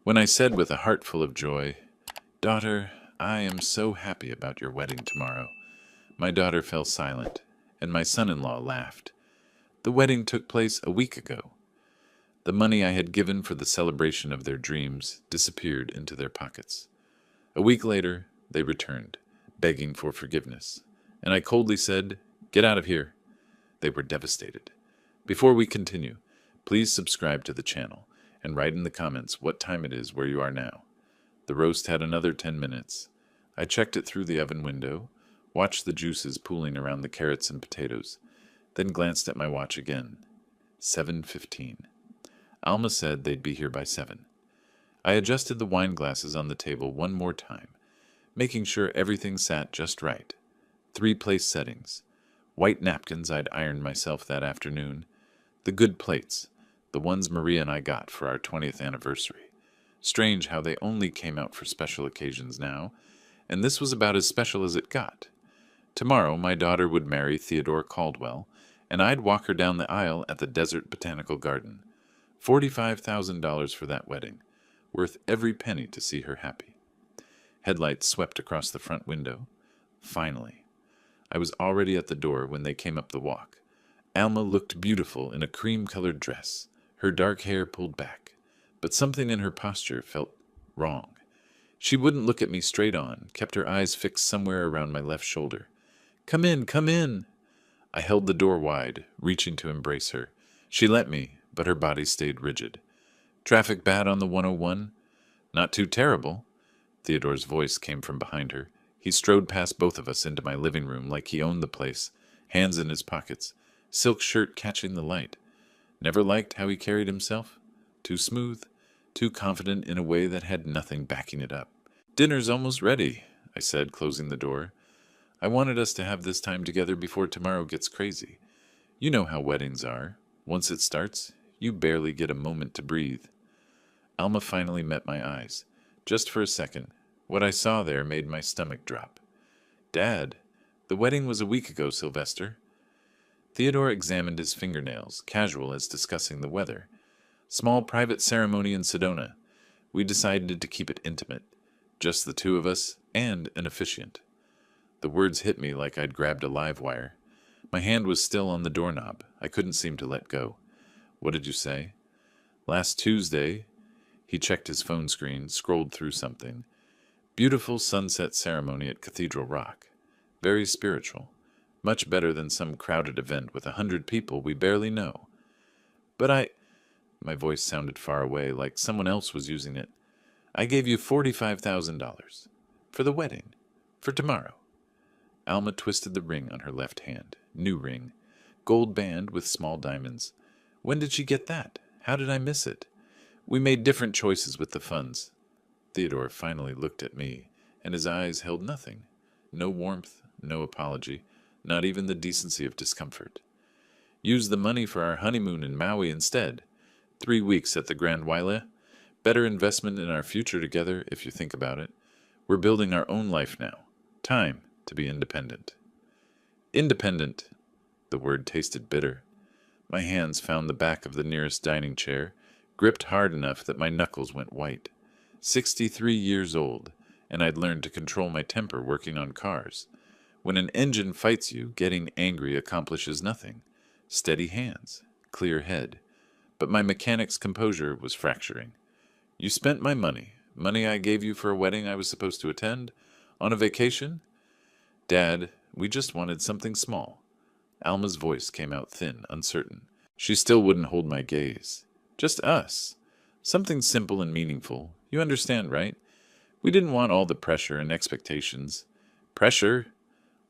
When I said with a heart full of joy, "Daughter, I am so happy about your wedding tomorrow," my daughter fell silent, and my son-in-law laughed. The wedding took place a week ago. The money I had given for the celebration of their dreams disappeared into their pockets. A week later, they returned, begging for forgiveness, and I coldly said, "Get out of here." They were devastated. Before we continue, please subscribe to the channel and write in the comments what time it is where you are now. The roast had another 10 minutes. I checked it through the oven window, watched the juices pooling around the carrots and potatoes, then glanced at my watch again. 7:15. Alma said they'd be here by 7. I adjusted the wine glasses on the table one more time, making sure everything sat just right. 3 place settings. White napkins I'd ironed myself that afternoon. The good plates, the ones Maria and I got for our 20th anniversary. Strange how they only came out for special occasions now, and this was about as special as it got. Tomorrow my daughter would marry Theodore Caldwell, and I'd walk her down the aisle at the Desert Botanical Garden. $45,000 for that wedding, worth every penny to see her happy. Headlights swept across the front window. Finally. I was already at the door when they came up the walk. Alma looked beautiful in a cream-colored dress, her dark hair pulled back, but something in her posture felt wrong. She wouldn't look at me straight on, kept her eyes fixed somewhere around my left shoulder. "Come in, come in!" I held the door wide, reaching to embrace her. She let me, but her body stayed rigid. "Traffic bad on the 101? "Not too terrible." Theodore's voice came from behind her. He strode past both of us into my living room like he owned the place, hands in his pockets, silk shirt catching the light. Never liked how he carried himself. Too smooth, too confident in a way that had nothing backing it up. "Dinner's almost ready," I said, closing the door. "I wanted us to have this time together before tomorrow gets crazy. You know how weddings are. Once it starts, you barely get a moment to breathe." Alma finally met my eyes. Just for a second, what I saw there made my stomach drop. "Dad, the wedding was a week ago, Sylvester." Theodore examined his fingernails, casual as discussing the weather. "Small private ceremony in Sedona. We decided to keep it intimate. Just the two of us and an officiant." The words hit me like I'd grabbed a live wire. My hand was still on the doorknob. I couldn't seem to let go. "What did you say?" "Last Tuesday." He checked his phone screen, scrolled through something. "Beautiful sunset ceremony at Cathedral Rock. Very spiritual. Much better than some crowded event with 100 people we barely know." "But My voice sounded far away, like someone else was using it. "I gave you $45,000. For the wedding. For tomorrow." Alma twisted the ring on her left hand. New ring. Gold band with small diamonds. "When did she get that? How did I miss it?" "We made different choices with the funds." Theodore finally looked at me, and his eyes held nothing. No warmth, no apology, not even the decency of discomfort. "Use the money for our honeymoon in Maui instead. 3 weeks at the Grand Wailea. Better investment in our future together, if you think about it. We're building our own life now. Time to be independent." Independent. The word tasted bitter. My hands found the back of the nearest dining chair, gripped hard enough that my knuckles went white. 63 years old, and I'd learned to control my temper working on cars. When an engine fights you, getting angry accomplishes nothing. Steady hands, clear head. But my mechanic's composure was fracturing. "You spent my money I gave you for a wedding I was supposed to attend, on a vacation?" "Dad, we just wanted something small." Alma's voice came out thin, uncertain. She still wouldn't hold my gaze. "Just us. Something simple and meaningful. You understand, right? We didn't want all the pressure and expectations." "Pressure?"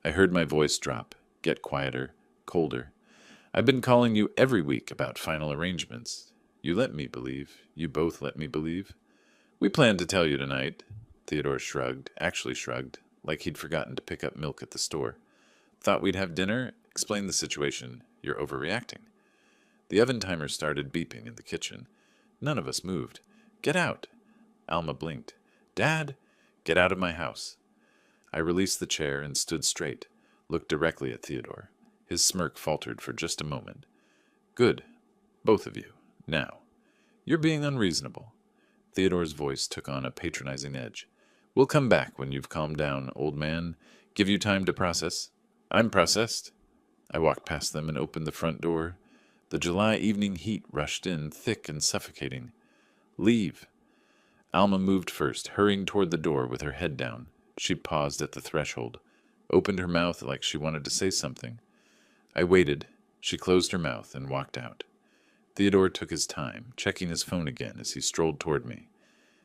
I heard my voice drop, get quieter, colder. "I've been calling you every week about final arrangements. You let me believe. You both let me believe." "We planned to tell you tonight." Theodore shrugged, actually shrugged, like he'd forgotten to pick up milk at the store. "Thought we'd have dinner? Explain the situation. You're overreacting." The oven timer started beeping in the kitchen. None of us moved. "Get out." Alma blinked. "Dad, get out of my house." I released the chair and stood straight, looked directly at Theodore. His smirk faltered for just a moment. "Good. Both of you. Now. You're being unreasonable." Theodore's voice took on a patronizing edge. We'll come back when you've calmed down, old man. Give you time to process. I'm processed. I walked past them and opened the front door. The July evening heat rushed in, thick and suffocating. Leave. Alma moved first, hurrying toward the door with her head down. She paused at the threshold, opened her mouth like she wanted to say something. I waited. She closed her mouth and walked out. Theodore took his time, checking his phone again as he strolled toward me.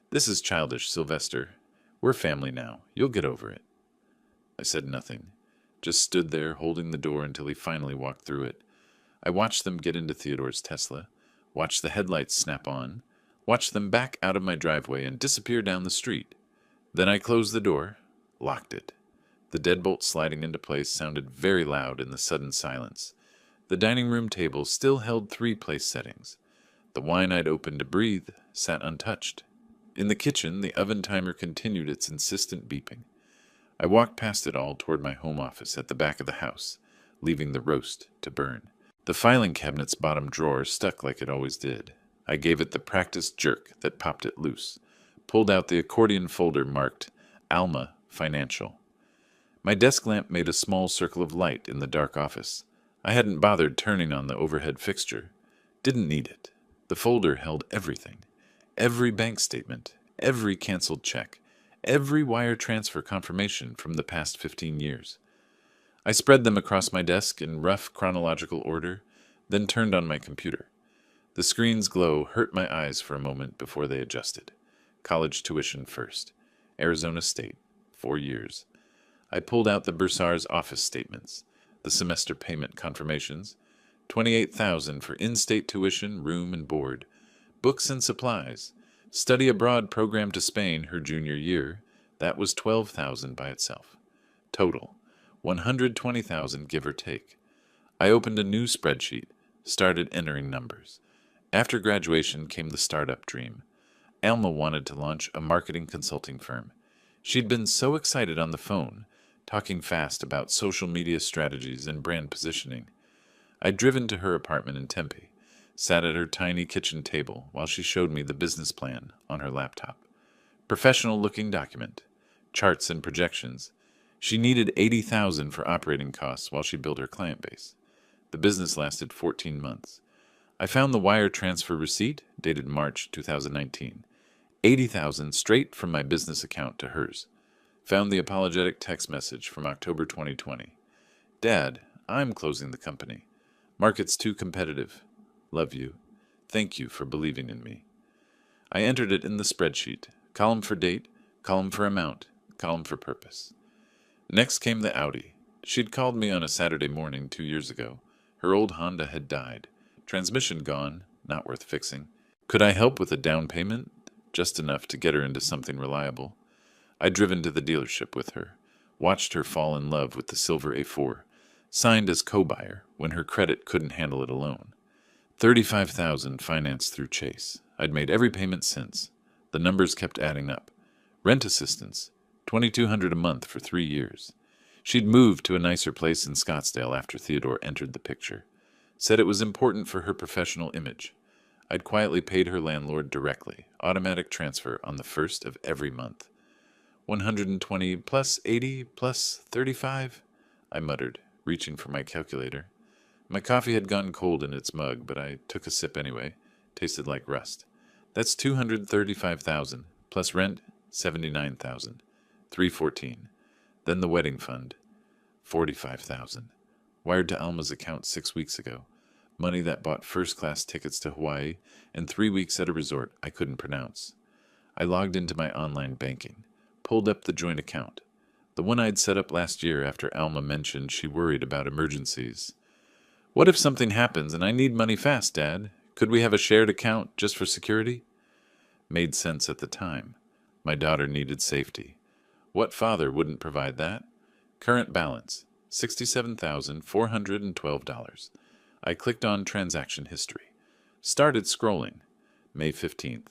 This is childish, Sylvester. We're family now. You'll get over it. I said nothing, just stood there holding the door until he finally walked through it. I watched them get into Theodore's Tesla, watched the headlights snap on, watched them back out of my driveway and disappear down the street. Then I closed the door, locked it. The deadbolt sliding into place sounded very loud in the sudden silence. The dining room table still held 3 place settings. The wine I'd opened to breathe sat untouched. In the kitchen, the oven timer continued its insistent beeping. I walked past it all toward my home office at the back of the house, leaving the roast to burn. The filing cabinet's bottom drawer stuck like it always did. I gave it the practiced jerk that popped it loose, pulled out the accordion folder marked Alma Financial. My desk lamp made a small circle of light in the dark office. I hadn't bothered turning on the overhead fixture. Didn't need it. The folder held everything. Every bank statement, every canceled check, every wire transfer confirmation from the past 15 years. I spread them across my desk in rough chronological order, then turned on my computer. The screen's glow hurt my eyes for a moment before they adjusted. College tuition first. Arizona State. 4 years. I pulled out the bursar's office statements, the semester payment confirmations, $28,000 for in-state tuition, room and board, books and supplies, study abroad program to Spain her junior year. That was $12,000 by itself. Total, $120,000 give or take. I opened a new spreadsheet, started entering numbers. After graduation came the startup dream. Alma wanted to launch a marketing consulting firm. She'd been so excited on the phone, talking fast about social media strategies and brand positioning. I'd driven to her apartment in Tempe, sat at her tiny kitchen table while she showed me the business plan on her laptop. Professional-looking document, charts and projections. She needed $80,000 for operating costs while she built her client base. The business lasted 14 months. I found the wire transfer receipt, dated March 2019. $80,000 straight from my business account to hers. Found the apologetic text message from October 2020. Dad, I'm closing the company. Market's too competitive. Love you. Thank you for believing in me. I entered it in the spreadsheet. Column for date, column for amount, column for purpose. Next came the Audi. She'd called me on a Saturday morning 2 years ago. Her old Honda had died. Transmission gone, not worth fixing. Could I help with a down payment? Just enough to get her into something reliable. I'd driven to the dealership with her, watched her fall in love with the silver A4, signed as co-buyer when her credit couldn't handle it alone. $35,000 financed through Chase. I'd made every payment since. The numbers kept adding up. Rent assistance, $2,200 a month for 3 years. She'd moved to a nicer place in Scottsdale after Theodore entered the picture. Said it was important for her professional image. I'd quietly paid her landlord directly, automatic transfer on the 1st of every month. 120 plus 80 plus 35, I muttered, reaching for my calculator. My coffee had gone cold in its mug, but I took a sip anyway. Tasted like rust. That's $235,000, plus rent, $79,000, $314. Then the wedding fund, $45,000. Wired to Alma's account 6 weeks ago. Money that bought first-class tickets to Hawaii and 3 weeks at a resort I couldn't pronounce. I logged into my online banking, pulled up the joint account, the one I'd set up last year after Alma mentioned she worried about emergencies. What if something happens and I need money fast, Dad? Could we have a shared account just for security? Made sense at the time. My daughter needed safety. What father wouldn't provide that? Current balance, $67,412. I clicked on transaction history. Started scrolling. May 15th.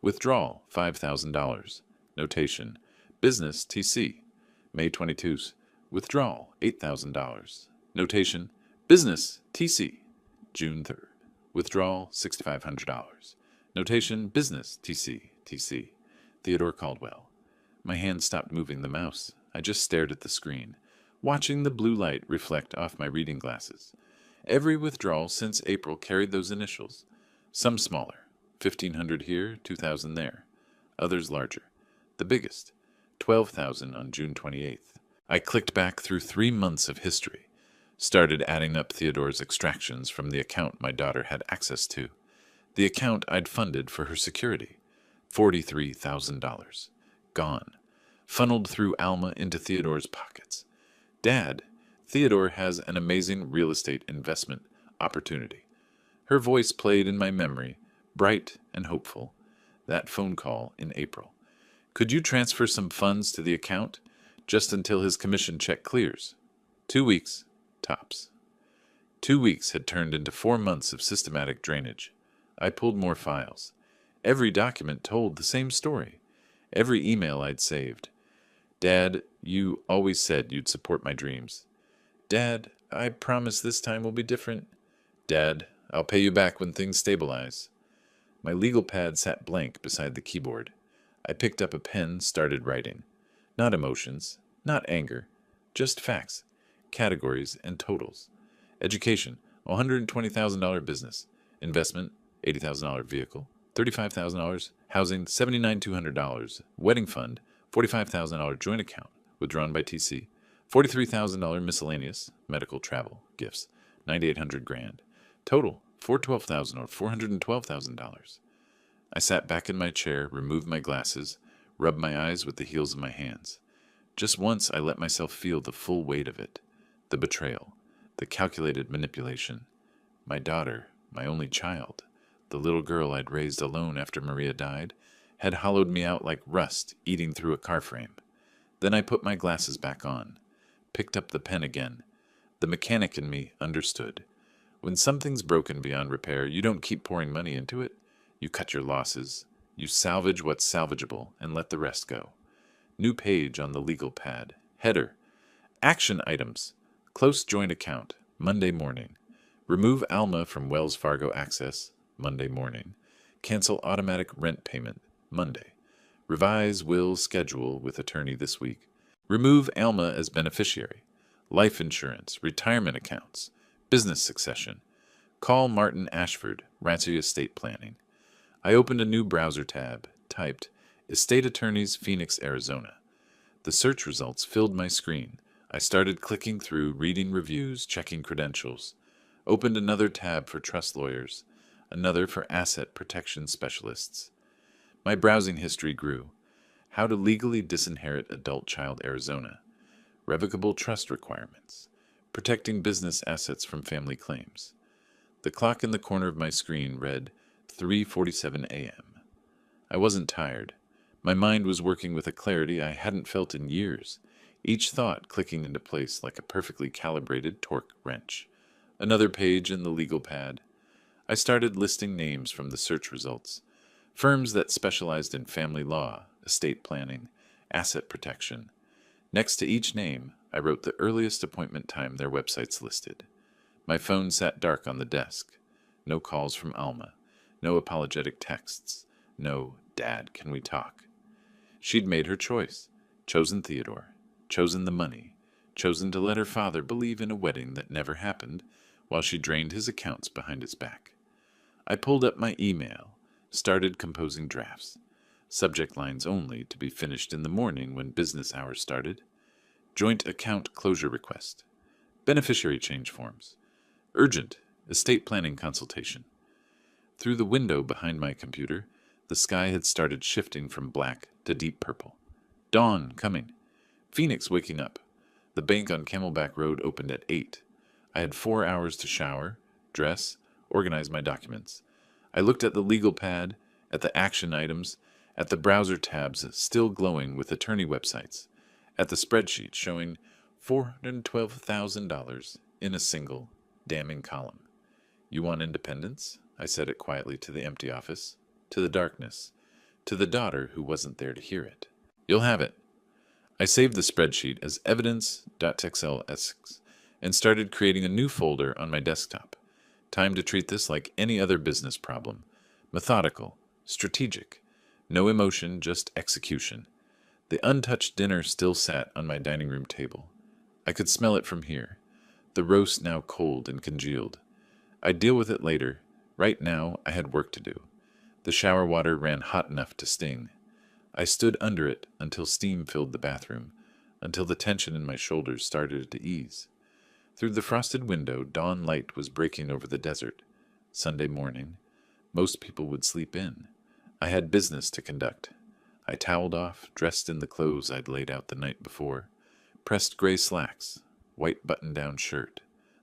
Withdrawal, $5,000. Notation. Business TC. May 22nd. Withdrawal, $8,000. Notation. Business TC. June 3rd. Withdrawal, $6,500. Notation. Business TC. TC. Theodore Caldwell. My hand stopped moving the mouse. I just stared at the screen, watching the blue light reflect off my reading glasses. Every withdrawal since April carried those initials. Some smaller, 1,500 here, 2,000 there. Others larger. The biggest, 12,000 on June 28th. I clicked back through 3 months of history, started adding up Theodore's extractions from the account my daughter had access to, the account I'd funded for her security. $43,000. Gone. Funneled through Alma into Theodore's pockets. Dad, Theodore has an amazing real estate investment opportunity. Her voice played in my memory, bright and hopeful. That phone call in April. Could you transfer some funds to the account, just until his commission check clears? 2 weeks, tops. 2 weeks had turned into 4 months of systematic drainage. I pulled more files. Every document told the same story. Every email I'd saved. Dad, you always said you'd support my dreams. Dad, I promise this time will be different. Dad, I'll pay you back when things stabilize. My legal pad sat blank beside the keyboard. I picked up a pen, started writing. Not emotions, not anger, just facts, categories, and totals. Education, $120,000 business. Investment, $80,000 vehicle. $35,000. Housing, $79,200. Wedding fund, $45,000 joint account, withdrawn by TC. $43,000 miscellaneous, medical, travel, gifts, $9,800 grand. Total, $412,000 or $412,000. I sat back in my chair, removed my glasses, rubbed my eyes with the heels of my hands. Just once I let myself feel the full weight of it. The betrayal, the calculated manipulation. My daughter, my only child, the little girl I'd raised alone after Maria died, had hollowed me out like rust eating through a car frame. Then I put my glasses back on, picked up the pen again. The mechanic in me understood. When something's broken beyond repair, you don't keep pouring money into it. You cut your losses. You salvage what's salvageable and let the rest go. New page on the legal pad. Header. Action items. Close joint account. Monday morning. Remove Alma from Wells Fargo Access. Monday morning. Cancel automatic rent payment. Monday. Revise will schedule with attorney this week. Remove Alma as beneficiary. Life insurance. Retirement accounts. Business succession. Call Martin Ashford. Rancy Estate Planning. I opened a new browser tab, typed, Estate Attorneys, Phoenix, Arizona. The search results filled my screen. I started clicking through, reading reviews, checking credentials. Opened another tab for trust lawyers, another for asset protection specialists. My browsing history grew. How to legally disinherit adult child Arizona. Revocable trust requirements. Protecting business assets from family claims. The clock in the corner of my screen read 3:47 a.m. I wasn't tired. My mind was working with a clarity I hadn't felt in years, each thought clicking into place like a perfectly calibrated torque wrench. Another page in the legal pad. I started listing names from the search results. Firms that specialized in family law, estate planning, asset protection. Next to each name, I wrote the earliest appointment time their websites listed. My phone sat dark on the desk. No calls from Alma. No apologetic texts. No, Dad, can we talk? She'd made her choice. Chosen Theodore. Chosen the money. Chosen to let her father believe in a wedding that never happened, while she drained his accounts behind his back. I pulled up my email, started composing drafts. Subject lines only, to be finished in the morning when business hours started. Joint account closure request. Beneficiary change forms. Urgent, estate planning consultation. Through the window behind my computer, the sky had started shifting from black to deep purple. Dawn coming. Phoenix waking up. The bank on Camelback Road opened at 8. I had 4 hours to shower, dress, organize my documents. I looked at the legal pad, at the action items, at the browser tabs still glowing with attorney websites, at the spreadsheet showing $412,000 in a single, damning column. You want independence? I said it quietly to the empty office, to the darkness, to the daughter who wasn't there to hear it. You'll have it. I saved the spreadsheet as evidence.txlsx and started creating a new folder on my desktop. Time to treat this like any other business problem. Methodical, strategic, No emotion, just execution. The untouched dinner still sat on my dining room table. I could smell it from here, the roast now cold and congealed. I'd deal with it later. Right now, I had work to do. The shower water ran hot enough to sting. I stood under it until steam filled the bathroom, until the tension in my shoulders started to ease. Through the frosted window, dawn light was breaking over the desert. Sunday morning. Most people would sleep in. I had business to conduct. I toweled off, dressed in the clothes I'd laid out the night before. Pressed gray slacks, white button-down shirt,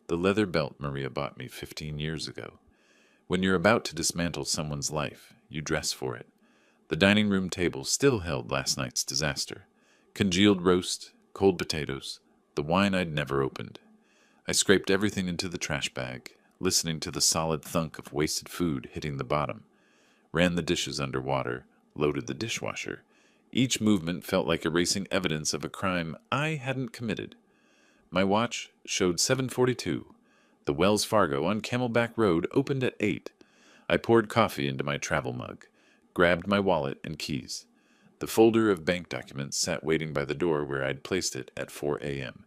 the leather belt Maria bought me 15 years ago. When you're about to dismantle someone's life, you dress for it. The dining room table still held last night's disaster. Congealed roast, cold potatoes, the wine I'd never opened. I scraped everything into the trash bag, listening to the solid thunk of wasted food hitting the bottom. Ran the dishes under water, loaded the dishwasher. Each movement felt like erasing evidence of a crime I hadn't committed. My watch showed 7:42. The Wells Fargo on Camelback Road opened at 8. I poured coffee into my travel mug, grabbed my wallet and keys. The folder of bank documents sat waiting by the door where I'd placed it at 4 a.m.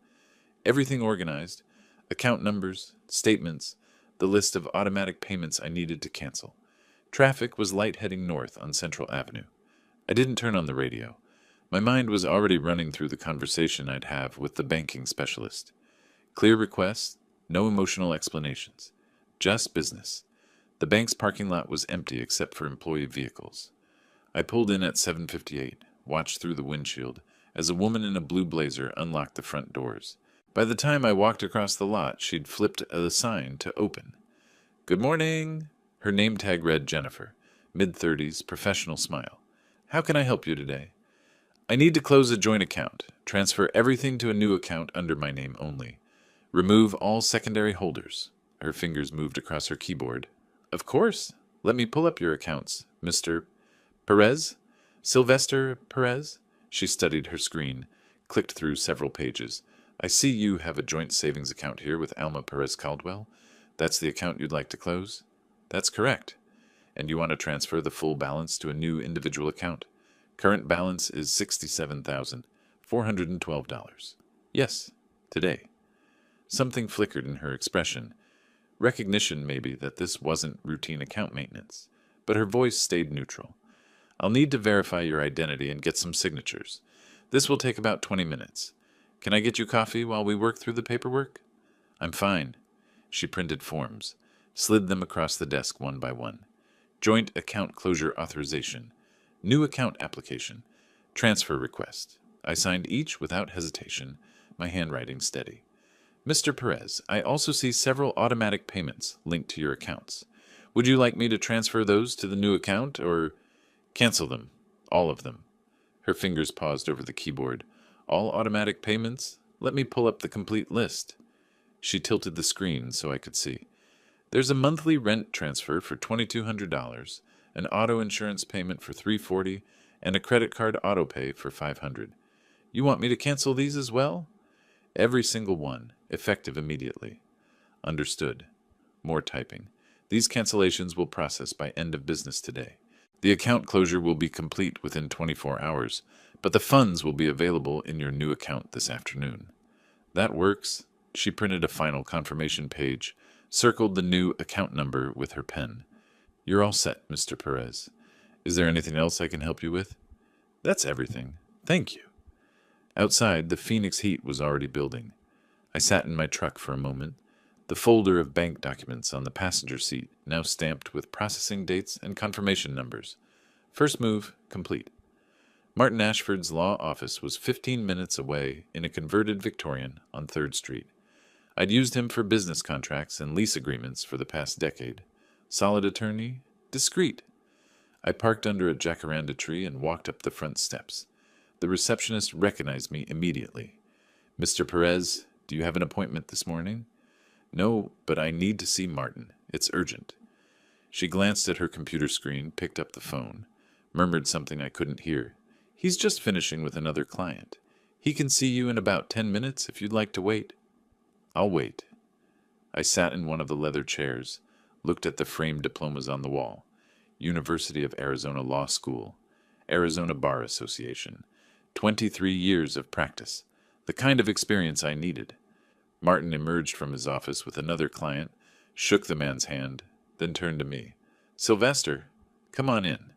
Everything organized, account numbers, statements, the list of automatic payments I needed to cancel. Traffic was light heading north on Central Avenue. I didn't turn on the radio. My mind was already running through the conversation I'd have with the banking specialist. Clear requests, no emotional explanations. Just business. The bank's parking lot was empty except for employee vehicles. I pulled in at 7:58, watched through the windshield, as a woman in a blue blazer unlocked the front doors. By the time I walked across the lot, she'd flipped a sign to open. "Good morning." Her name tag read Jennifer, mid-30s, professional smile. "How can I help you today?" "I need to close a joint account. Transfer everything to a new account under my name only. Remove all secondary holders." Her fingers moved across her keyboard. "Of course. Let me pull up your accounts, Mr. Perez? Sylvester Perez?" She studied her screen, clicked through several pages. "I see you have a joint savings account here with Alma Perez Caldwell. That's the account you'd like to close?" "That's correct." "And you want to transfer the full balance to a new individual account? Current balance is $67,412. "Yes, today." Something flickered in her expression. Recognition, maybe, that this wasn't routine account maintenance. But her voice stayed neutral. "I'll need to verify your identity and get some signatures. This will take about 20 minutes. Can I get you coffee while we work through the paperwork?" "I'm fine." She printed forms, slid them across the desk one by one. Joint account closure authorization. New account application. Transfer request. I signed each without hesitation, my handwriting steady. "Mr. Perez, I also see several automatic payments linked to your accounts. Would you like me to transfer those to the new account, or cancel them? All of them." Her fingers paused over the keyboard. "All automatic payments? Let me pull up the complete list." She tilted the screen so I could see. "There's a monthly rent transfer for $2,200, an auto insurance payment for $340, and a credit card auto pay for $500. You want me to cancel these as well?" "Every single one, effective immediately." "Understood." More typing. "These cancellations will process by end of business today. The account closure will be complete within 24 hours, but the funds will be available in your new account this afternoon." "That works." She printed a final confirmation page, circled the new account number with her pen. "You're all set, Mr. Perez. Is there anything else I can help you with?" "That's everything. Thank you." Outside, the Phoenix heat was already building. I sat in my truck for a moment, the folder of bank documents on the passenger seat now stamped with processing dates and confirmation numbers. First move complete. Martin Ashford's law office was 15 minutes away in a converted Victorian on 3rd Street. I'd used him for business contracts and lease agreements for the past decade. Solid attorney, discreet. I parked under a jacaranda tree and walked up the front steps. The receptionist recognized me immediately. "Mr. Perez, do you have an appointment this morning?" "No, but I need to see Martin. It's urgent." She glanced at her computer screen, picked up the phone, murmured something I couldn't hear. "He's just finishing with another client. He can see you in about 10 minutes if you'd like to wait." "I'll wait." I sat in one of the leather chairs, looked at the framed diplomas on the wall. University of Arizona Law School. Arizona Bar Association. 23 years of practice. The kind of experience I needed. Martin emerged from his office with another client, shook the man's hand, then turned to me. Sylvester, come on in.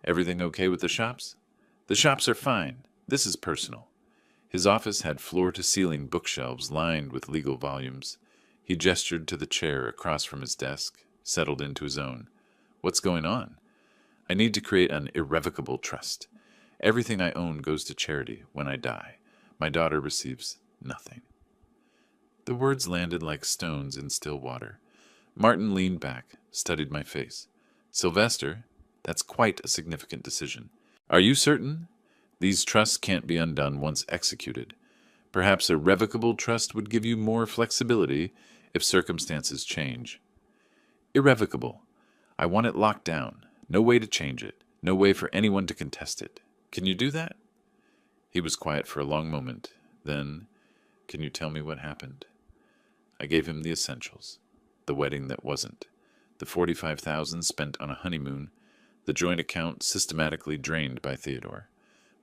Everything okay with the shops? The shops are fine. This is personal. His office had floor-to-ceiling bookshelves lined with legal volumes. He gestured to the chair across from his desk, settled into his own. What's going on? I need to create an irrevocable trust. Everything I own goes to charity when I die. My daughter receives nothing. The words landed like stones in still water. Martin leaned back, studied my face. Sylvester, that's quite a significant decision. Are you certain? These trusts can't be undone once executed. Perhaps a revocable trust would give you more flexibility if circumstances change. Irrevocable. I want it locked down. No way to change it. No way for anyone to contest it. Can you do that? He was quiet for a long moment. Then, can you tell me what happened? I gave him the essentials. The wedding that wasn't. The $45,000 spent on a honeymoon. The joint account systematically drained by Theodore.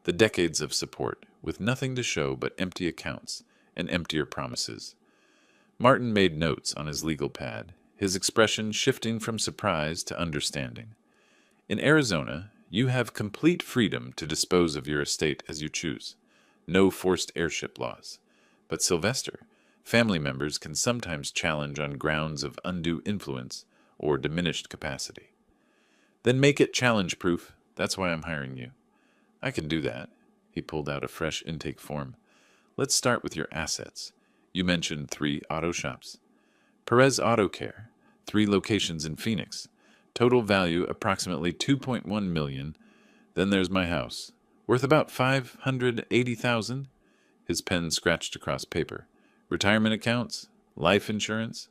The decades of support, with nothing to show but empty accounts and emptier promises. Martin made notes on his legal pad, his expression shifting from surprise to understanding. In Arizona, you have complete freedom to dispose of your estate as you choose. No forced heirship laws. But Sylvester, family members can sometimes challenge on grounds of undue influence or diminished capacity. Then make it challenge-proof. That's why I'm hiring you. I can do that. He pulled out a fresh intake form. Let's start with your assets. You mentioned 3 auto shops. Perez Auto Care, 3 locations in Phoenix. Total value approximately $2.1 million. Then there's my house, worth about $580,000. His pen scratched across paper. Retirement accounts, life insurance,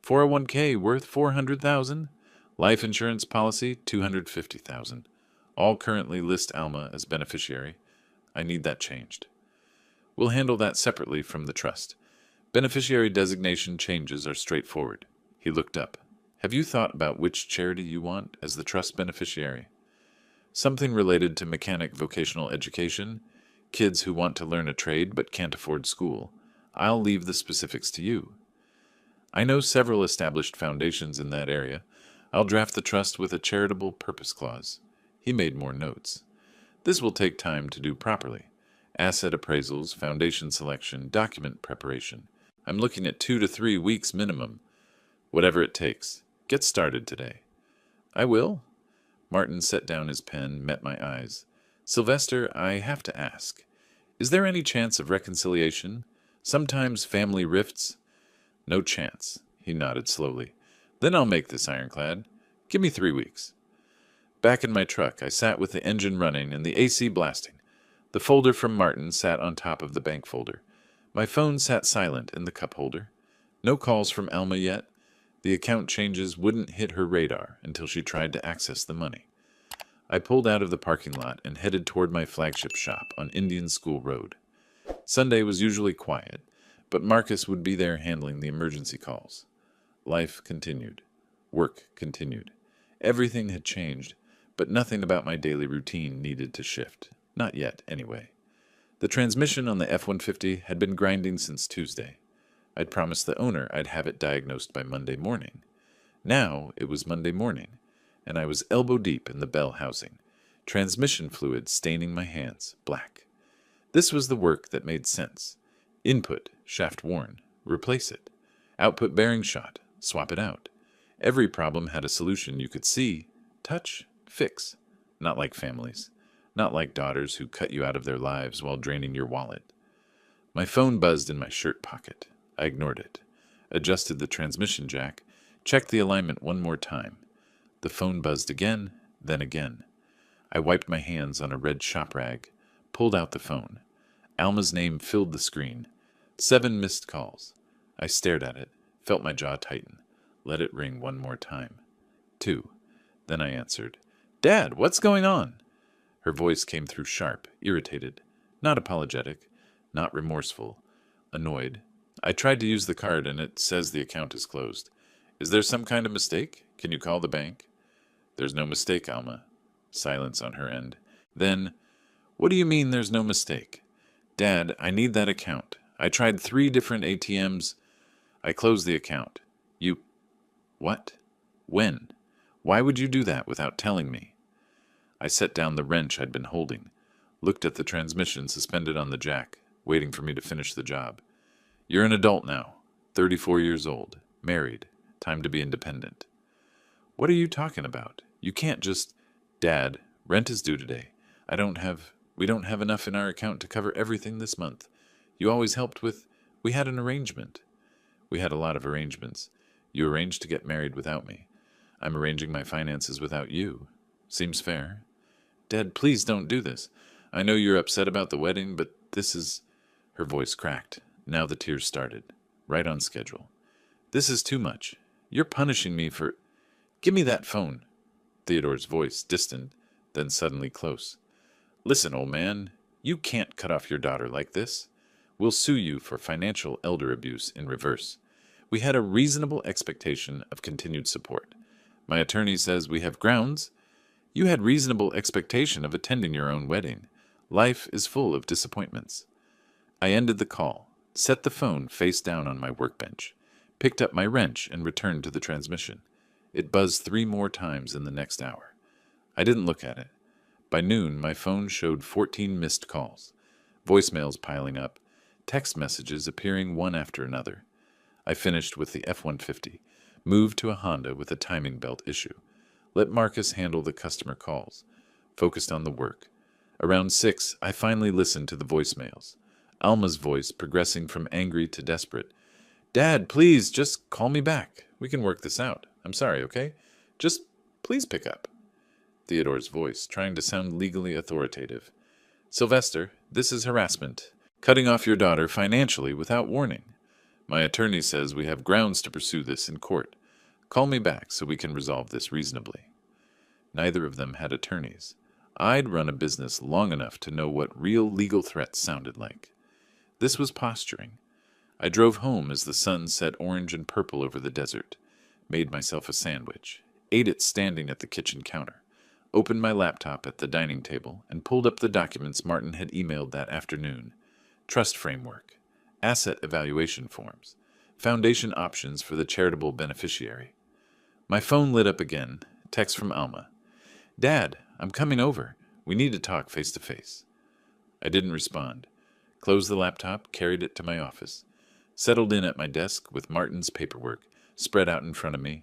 401k worth $400,000, life insurance policy $250,000. All currently list Alma as beneficiary. I need that changed. We'll handle that separately from the trust. Beneficiary designation changes are straightforward. He looked up. Have you thought about which charity you want as the trust beneficiary? Something related to mechanic vocational education, kids who want to learn a trade but can't afford school. I'll leave the specifics to you. I know several established foundations in that area. I'll draft the trust with a charitable purpose clause. He made more notes. This will take time to do properly. Asset appraisals, foundation selection, document preparation. I'm looking at 2 to 3 weeks minimum. Whatever it takes. Get started today. I will. Martin set down his pen, met my eyes. Sylvester, I have to ask. Is there any chance of reconciliation? Sometimes family rifts? No chance. He nodded slowly. Then I'll make this ironclad. Give me 3 weeks. Back in my truck, I sat with the engine running and the AC blasting. The folder from Martin sat on top of the bank folder. My phone sat silent in the cup holder. No calls from Alma yet. The account changes wouldn't hit her radar until she tried to access the money. I pulled out of the parking lot and headed toward my flagship shop on Indian School Road. Sunday was usually quiet, but Marcus would be there handling the emergency calls. Life continued. Work continued. Everything had changed, but nothing about my daily routine needed to shift. Not yet, anyway. The transmission on the F-150 had been grinding since Tuesday. I'd promised the owner I'd have it diagnosed by Monday morning. Now it was Monday morning, and I was elbow-deep in the bell housing, transmission fluid staining my hands black. This was the work that made sense. Input, shaft worn, replace it. Output bearing shot, swap it out. Every problem had a solution you could see, touch, fix. Not like families. Not like daughters who cut you out of their lives while draining your wallet. My phone buzzed in my shirt pocket. I ignored it. Adjusted the transmission jack. Checked the alignment one more time. The phone buzzed again, then again. I wiped my hands on a red shop rag. Pulled out the phone. Alma's name filled the screen. 7 missed calls. I stared at it. Felt my jaw tighten. Let it ring one more time. 2. Then I answered. Dad, what's going on? Her voice came through sharp, irritated. Not apologetic. Not remorseful. Annoyed. I tried to use the card and it says the account is closed. Is there some kind of mistake? Can you call the bank? There's no mistake, Alma. Silence on her end. Then, what do you mean there's no mistake? Dad, I need that account. I tried 3 different ATMs. I closed the account. You... What? When? Why would you do that without telling me? I set down the wrench I'd been holding, looked at the transmission suspended on the jack, waiting for me to finish the job. You're an adult now, 34 years old, married, time to be independent. What are you talking about? You can't just... Dad, rent is due today. We don't have enough in our account to cover everything this month. You always helped with... We had an arrangement. We had a lot of arrangements. You arranged to get married without me. I'm arranging my finances without you. Seems fair. Dad, please don't do this. I know you're upset about the wedding, but this is... Her voice cracked. Now the tears started. Right on schedule. This is too much. You're punishing me for... Give me that phone. Theodore's voice, distant, then suddenly close. Listen, old man, you can't cut off your daughter like this. We'll sue you for financial elder abuse in reverse. We had a reasonable expectation of continued support. My attorney says we have grounds. You had reasonable expectation of attending your own wedding. Life is full of disappointments. I ended the call, set the phone face down on my workbench, picked up my wrench and returned to the transmission. It buzzed 3 more times in the next hour. I didn't look at it. By noon, my phone showed 14 missed calls, voicemails piling up, text messages appearing one after another. I finished with the F-150, moved to a Honda with a timing belt issue, let Marcus handle the customer calls, focused on the work. Around 6, I finally listened to the voicemails. Alma's voice progressing from angry to desperate. Dad, please, just call me back. We can work this out. I'm sorry, okay? Just please pick up. Theodore's voice, trying to sound legally authoritative. Sylvester, this is harassment. Cutting off your daughter financially without warning. My attorney says we have grounds to pursue this in court. Call me back so we can resolve this reasonably. Neither of them had attorneys. I'd run a business long enough to know what real legal threats sounded like. This was posturing. I drove home as the sun set orange and purple over the desert, made myself a sandwich, ate it standing at the kitchen counter, opened my laptop at the dining table, and pulled up the documents Martin had emailed that afternoon. Trust framework, asset evaluation forms, foundation options for the charitable beneficiary. My phone lit up again, text from Alma. Dad, I'm coming over. We need to talk face to face. I didn't respond. Closed the laptop, carried it to my office, settled in at my desk with Martin's paperwork spread out in front of me,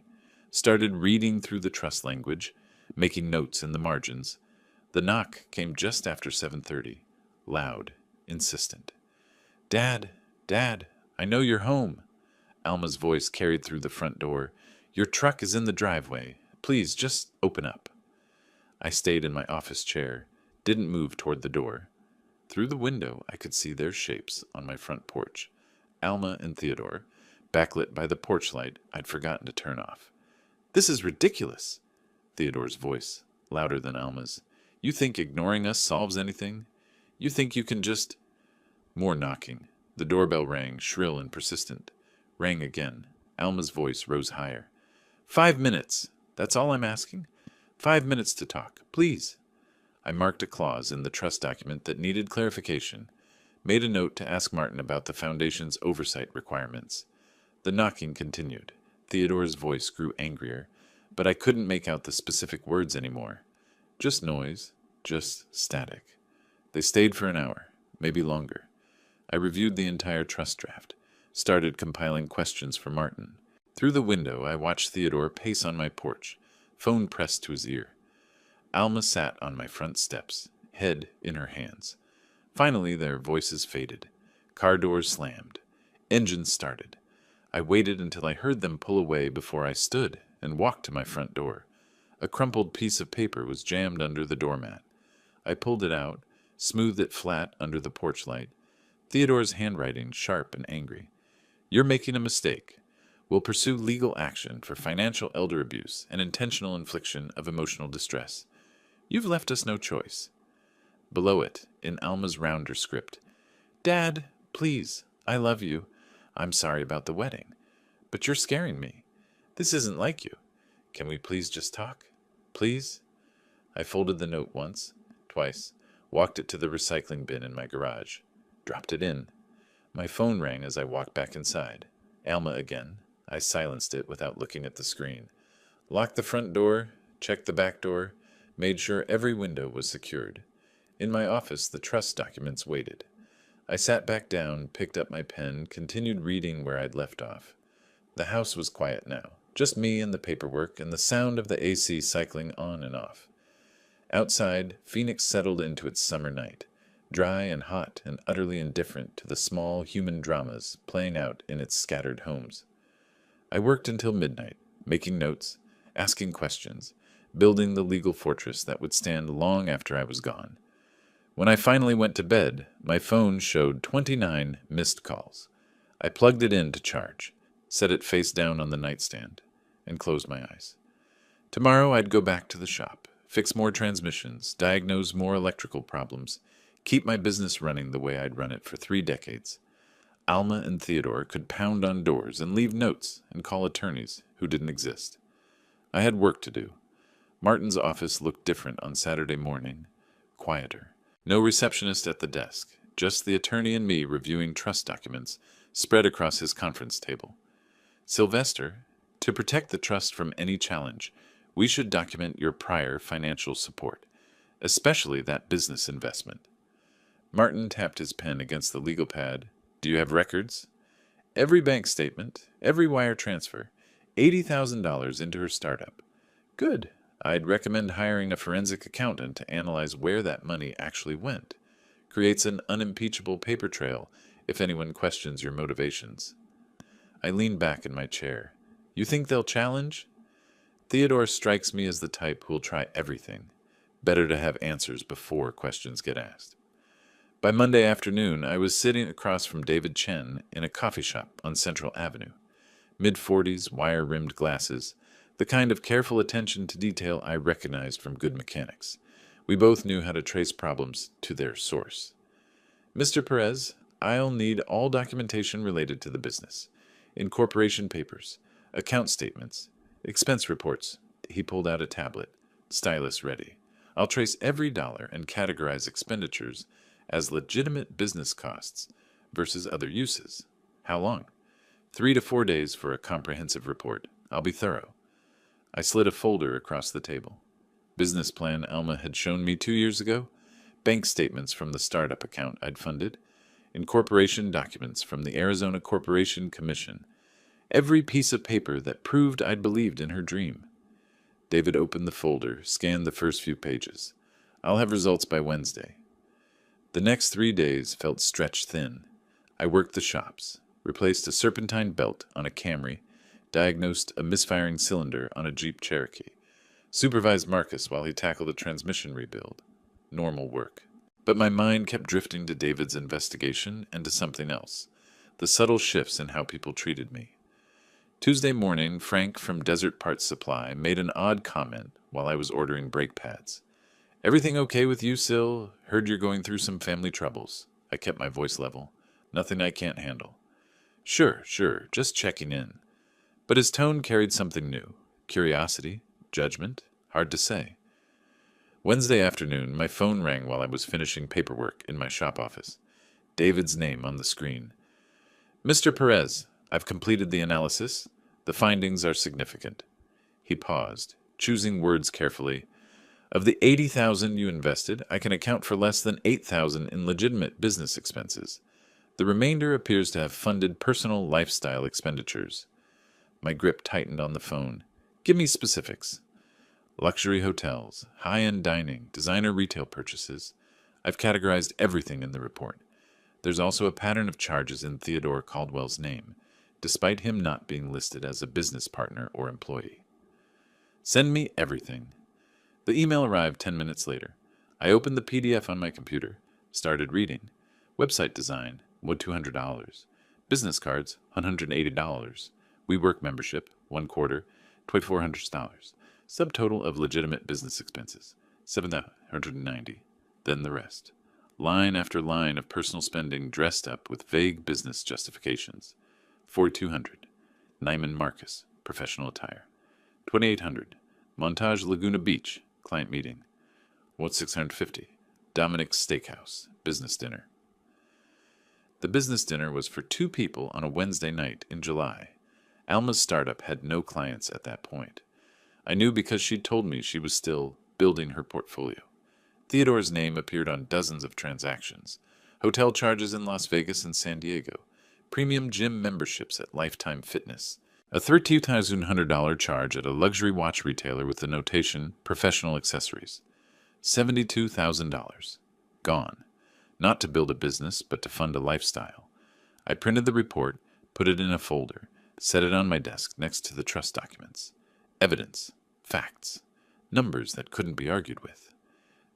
started reading through the trust language, making notes in the margins. The knock came just after 7:30, loud, insistent. Dad, I know you're home. Alma's voice carried through the front door. Your truck is in the driveway. Please, just open up. I stayed in my office chair, didn't move toward the door. Through the window, I could see their shapes on my front porch, Alma and Theodore, backlit by the porch light I'd forgotten to turn off. This is ridiculous. Theodore's voice, louder than Alma's. You think ignoring us solves anything? You think you can just... More knocking. The doorbell rang, shrill and persistent. Rang again. Alma's voice rose higher. 5 minutes. That's all I'm asking. 5 minutes to talk, please. I marked a clause in the trust document that needed clarification, made a note to ask Martin about the Foundation's oversight requirements. The knocking continued. Theodore's voice grew angrier, but I couldn't make out the specific words anymore. Just noise, just static. They stayed for an hour, maybe longer. I reviewed the entire trust draft, started compiling questions for Martin. Through the window, I watched Theodore pace on my porch, phone pressed to his ear. Alma sat on my front steps, head in her hands. Finally, their voices faded. Car doors slammed. Engines started. I waited until I heard them pull away before I stood and walked to my front door. A crumpled piece of paper was jammed under the doormat. I pulled it out, smoothed it flat under the porch light. Theodore's handwriting sharp and angry. You're making a mistake. We'll pursue legal action for financial elder abuse and intentional infliction of emotional distress. You've left us no choice. Below it, in Alma's rounder script, Dad, please, I love you. I'm sorry about the wedding, but you're scaring me. This isn't like you. Can we please just talk? Please? I folded the note once, twice, walked it to the recycling bin in my garage, dropped it in. My phone rang as I walked back inside. Alma again. I silenced it without looking at the screen. Locked the front door, checked the back door, made sure every window was secured. In my office, the trust documents waited. I sat back down, picked up my pen, continued reading where I'd left off. The house was quiet now, just me and the paperwork and the sound of the AC cycling on and off. Outside, Phoenix settled into its summer night, dry and hot and utterly indifferent to the small human dramas playing out in its scattered homes. I worked until midnight, making notes, asking questions, building the legal fortress that would stand long after I was gone. When I finally went to bed, my phone showed 29 missed calls. I plugged it in to charge, set it face down on the nightstand, and closed my eyes. Tomorrow I'd go back to the shop, fix more transmissions, diagnose more electrical problems, keep my business running the way I'd run it for 3 decades. Alma and Theodore could pound on doors and leave notes and call attorneys who didn't exist. I had work to do. Martin's office looked different on Saturday morning, quieter. No receptionist at the desk, just the attorney and me reviewing trust documents spread across his conference table. Sylvester, to protect the trust from any challenge, we should document your prior financial support, especially that business investment. Martin tapped his pen against the legal pad. Do you have records? Every bank statement, every wire transfer, $80,000 into her startup. Good. I'd recommend hiring a forensic accountant to analyze where that money actually went. Creates an unimpeachable paper trail if anyone questions your motivations. I leaned back in my chair. You think they'll challenge? Theodore strikes me as the type who'll try everything. Better to have answers before questions get asked. By Monday afternoon, I was sitting across from David Chen in a coffee shop on Central Avenue. Mid-40s, wire-rimmed glasses, the kind of careful attention to detail I recognized from good mechanics. We both knew how to trace problems to their source. Mr. Perez, I'll need all documentation related to the business. Incorporation papers, account statements, expense reports. He pulled out a tablet, stylus ready. I'll trace every dollar and categorize expenditures as legitimate business costs versus other uses. How long? 3 to 4 days for a comprehensive report. I'll be thorough. I slid a folder across the table. Business plan Alma had shown me 2 years ago, bank statements from the startup account I'd funded, incorporation documents from the Arizona Corporation Commission, every piece of paper that proved I'd believed in her dream. David opened the folder, scanned the first few pages. I'll have results by Wednesday. The next 3 days felt stretched thin. I worked the shops, replaced a serpentine belt on a Camry, diagnosed a misfiring cylinder on a Jeep Cherokee, supervised Marcus while he tackled a transmission rebuild. Normal work. But my mind kept drifting to David's investigation and to something else, the subtle shifts in how people treated me. Tuesday morning, Frank from Desert Parts Supply made an odd comment while I was ordering brake pads. Everything okay with you, Sil? Heard you're going through some family troubles. I kept my voice level. Nothing I can't handle. Sure, just checking in. But his tone carried something new. Curiosity, judgment, hard to say. Wednesday afternoon, my phone rang while I was finishing paperwork in my shop office. David's name on the screen. Mr. Perez, I've completed the analysis. The findings are significant. He paused, choosing words carefully. Of the $80,000 you invested, I can account for less than $8,000 in legitimate business expenses. The remainder appears to have funded personal lifestyle expenditures. My grip tightened on the phone. Give me specifics. Luxury hotels, high-end dining, designer retail purchases. I've categorized everything in the report. There's also a pattern of charges in Theodore Caldwell's name, despite him not being listed as a business partner or employee. Send me everything. The email arrived 10 minutes later. I opened the PDF on my computer, started reading. Website design, $200. Business cards, $180. WeWork membership, 1 quarter, $2,400. Subtotal of legitimate business expenses, $790. Then the rest. Line after line of personal spending dressed up with vague business justifications. $4,200. Nyman Marcus, professional attire. $2,800. Montage Laguna Beach, client meeting. $650. Dominic's Steakhouse, business dinner. The business dinner was for 2 people on a Wednesday night in July. Alma's startup had no clients at that point. I knew because she'd told me she was still building her portfolio. Theodore's name appeared on dozens of transactions. Hotel charges in Las Vegas and San Diego. Premium gym memberships at Lifetime Fitness. A $13,100 charge at a luxury watch retailer with the notation Professional Accessories. $72,000. Gone. Not to build a business, but to fund a lifestyle. I printed the report, put it in a folder, set it on my desk next to the trust documents. Evidence. Facts. Numbers that couldn't be argued with.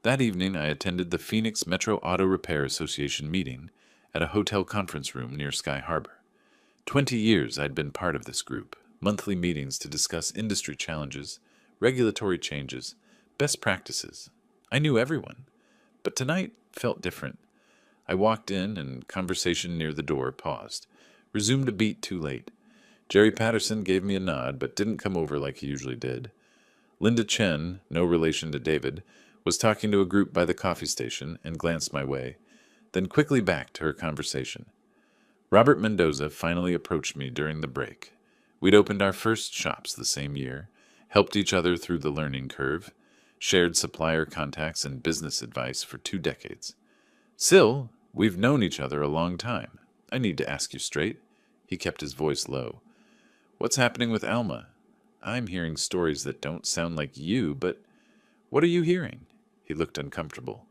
That evening I attended the Phoenix Metro Auto Repair Association meeting at a hotel conference room near Sky Harbor. 20 years I'd been part of this group, monthly meetings to discuss industry challenges, regulatory changes, best practices. I knew everyone, but tonight felt different. I walked in and conversation near the door paused, resumed a beat too late. Jerry Patterson gave me a nod, but didn't come over like he usually did. Linda Chen, no relation to David, was talking to a group by the coffee station and glanced my way, then quickly back to her conversation. Robert Mendoza finally approached me during the break. We'd opened our first shops the same year, helped each other through the learning curve, shared supplier contacts and business advice for 2 decades. Sil, we've known each other a long time. I need to ask you straight. He kept his voice low. What's happening with Alma? I'm hearing stories that don't sound like you, but what are you hearing? He looked uncomfortable.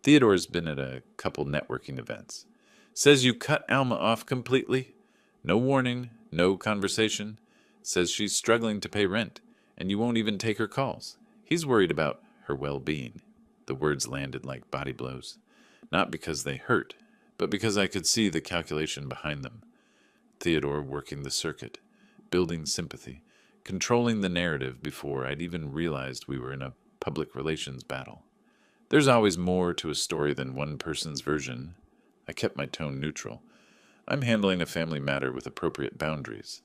Theodore's been at a couple networking events. Says you cut Alma off completely. No warning, no conversation. Says she's struggling to pay rent, and you won't even take her calls. He's worried about her well-being. The words landed like body blows. Not because they hurt, but because I could see the calculation behind them. Theodore working the circuit, building sympathy, controlling the narrative before I'd even realized we were in a public relations battle. There's always more to a story than one person's version. I kept my tone neutral. I'm handling a family matter with appropriate boundaries.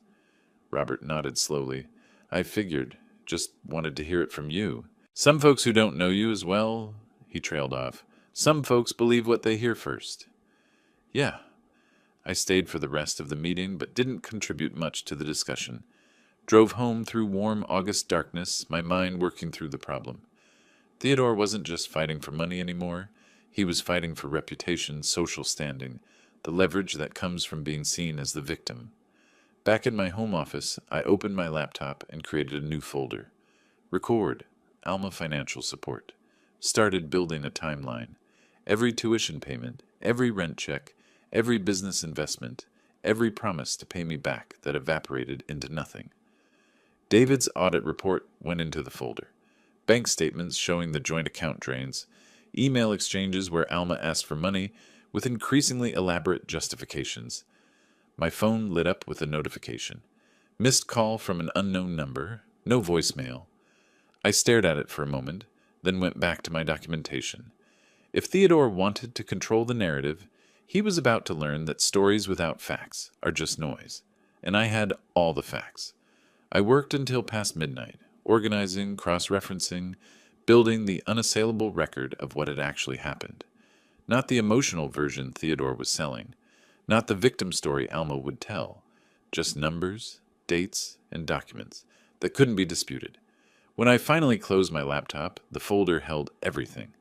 Robert nodded slowly. I figured, just wanted to hear it from you. Some folks who don't know you as well, he trailed off. Some folks believe what they hear first. Yeah. I stayed for the rest of the meeting, but didn't contribute much to the discussion. Drove home through warm August darkness, my mind working through the problem. Theodore wasn't just fighting for money anymore. He was fighting for reputation, social standing, the leverage that comes from being seen as the victim. Back in my home office, I opened my laptop and created a new folder. Record, Alma Financial Support. Started building a timeline. Every tuition payment, every rent check, every business investment, every promise to pay me back that evaporated into nothing. David's audit report went into the folder. Bank statements showing the joint account drains, email exchanges where Alma asked for money with increasingly elaborate justifications. My phone lit up with a notification. Missed call from an unknown number, no voicemail. I stared at it for a moment, then went back to my documentation. If Theodore wanted to control the narrative, he was about to learn that stories without facts are just noise, and I had all the facts. I worked until past midnight, organizing, cross-referencing, building the unassailable record of what had actually happened. Not the emotional version Theodore was selling, not the victim story Alma would tell, just numbers, dates, and documents that couldn't be disputed. When I finally closed my laptop, the folder held everything.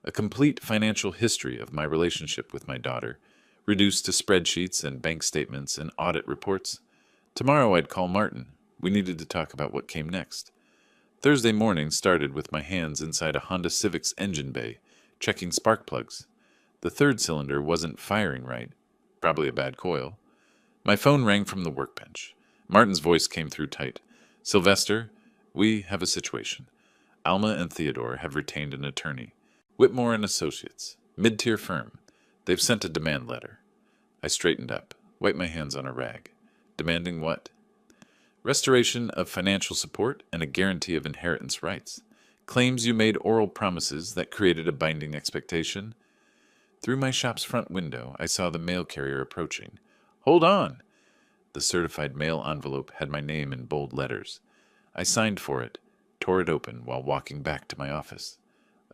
A complete financial history of my relationship with my daughter, reduced to spreadsheets and bank statements and audit reports. Tomorrow I'd call Martin. We needed to talk about what came next. Thursday morning started with my hands inside a Honda Civic's engine bay, checking spark plugs. The third cylinder wasn't firing right. Probably a bad coil. My phone rang from the workbench. Martin's voice came through tight. Sylvester, we have a situation. Alma and Theodore have retained an attorney. Whitmore and Associates, mid-tier firm. They've sent a demand letter. I straightened up, wiped my hands on a rag. Demanding what? Restoration of financial support and a guarantee of inheritance rights. Claims you made oral promises that created a binding expectation. Through my shop's front window, I saw the mail carrier approaching. Hold on! The certified mail envelope had my name in bold letters. I signed for it, tore it open while walking back to my office.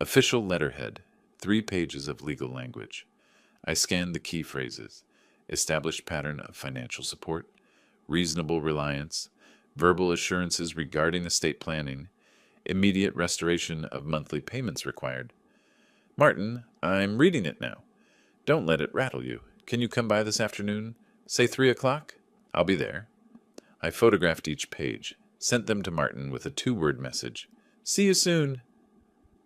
Official letterhead, 3 pages of legal language. I scanned the key phrases: established pattern of financial support, reasonable reliance, verbal assurances regarding estate planning, immediate restoration of monthly payments required. Martin, I'm reading it now. Don't let it rattle you. Can you come by this afternoon? Say 3 o'clock? I'll be there. I photographed each page, sent them to Martin with a 2-word message. See you soon.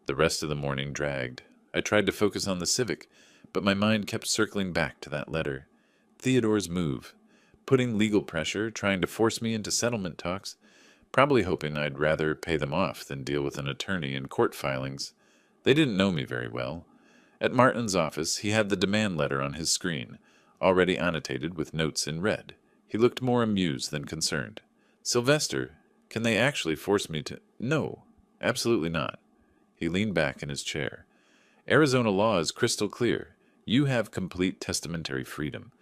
The rest of the morning dragged. I tried to focus on the Civic, but my mind kept circling back to that letter. Theodore's move, putting legal pressure, trying to force me into settlement talks, probably hoping I'd rather pay them off than deal with an attorney and court filings. They didn't know me very well. At Martin's office, he had the demand letter on his screen, already annotated with notes in red. He looked more amused than concerned. Sylvester, can they actually force me to— No, absolutely not. He leaned back in his chair. Arizona law is crystal clear. You have complete testamentary freedom.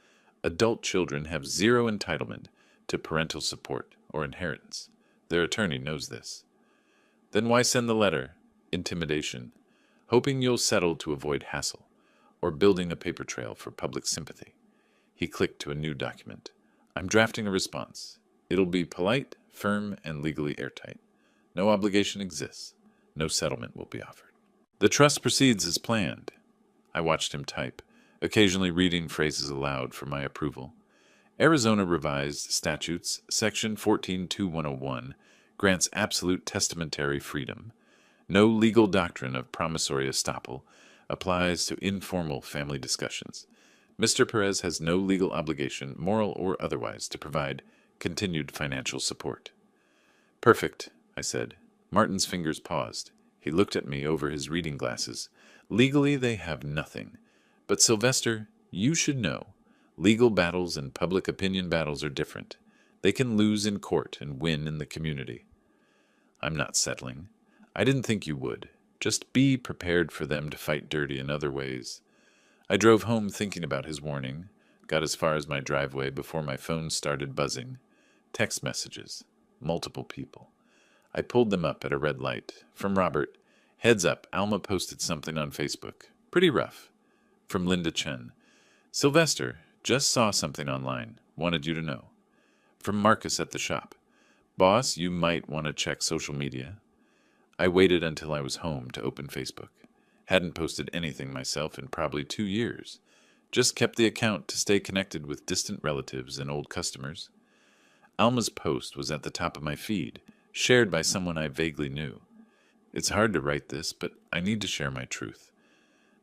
Adult children have zero entitlement to parental support or inheritance. Their attorney knows this. Then why send the letter? Intimidation. Hoping you'll settle to avoid hassle, or building a paper trail for public sympathy. He clicked to a new document. I'm drafting a response. It'll be polite, firm, and legally airtight. No obligation exists. No settlement will be offered. The trust proceeds as planned. I watched him type, occasionally reading phrases aloud for my approval. Arizona Revised Statutes, Section 14.2101, grants absolute testamentary freedom. No legal doctrine of promissory estoppel applies to informal family discussions. Mr. Perez has no legal obligation, moral or otherwise, to provide continued financial support. Perfect, I said. Martin's fingers paused. He looked at me over his reading glasses. Legally, they have nothing. But Sylvester, you should know. Legal battles and public opinion battles are different. They can lose in court and win in the community. I'm not settling. I didn't think you would. Just be prepared for them to fight dirty in other ways. I drove home thinking about his warning, got as far as my driveway before my phone started buzzing. Text messages. Multiple people. I pulled them up at a red light. From Robert, heads up, Alma posted something on Facebook. Pretty rough. From Linda Chen, Sylvester, just saw something online. Wanted you to know. From Marcus at the shop, boss, you might want to check social media. I waited until I was home to open Facebook. Hadn't posted anything myself in probably 2 years. Just kept the account to stay connected with distant relatives and old customers. Alma's post was at the top of my feed, shared by someone I vaguely knew. It's hard to write this, but I need to share my truth.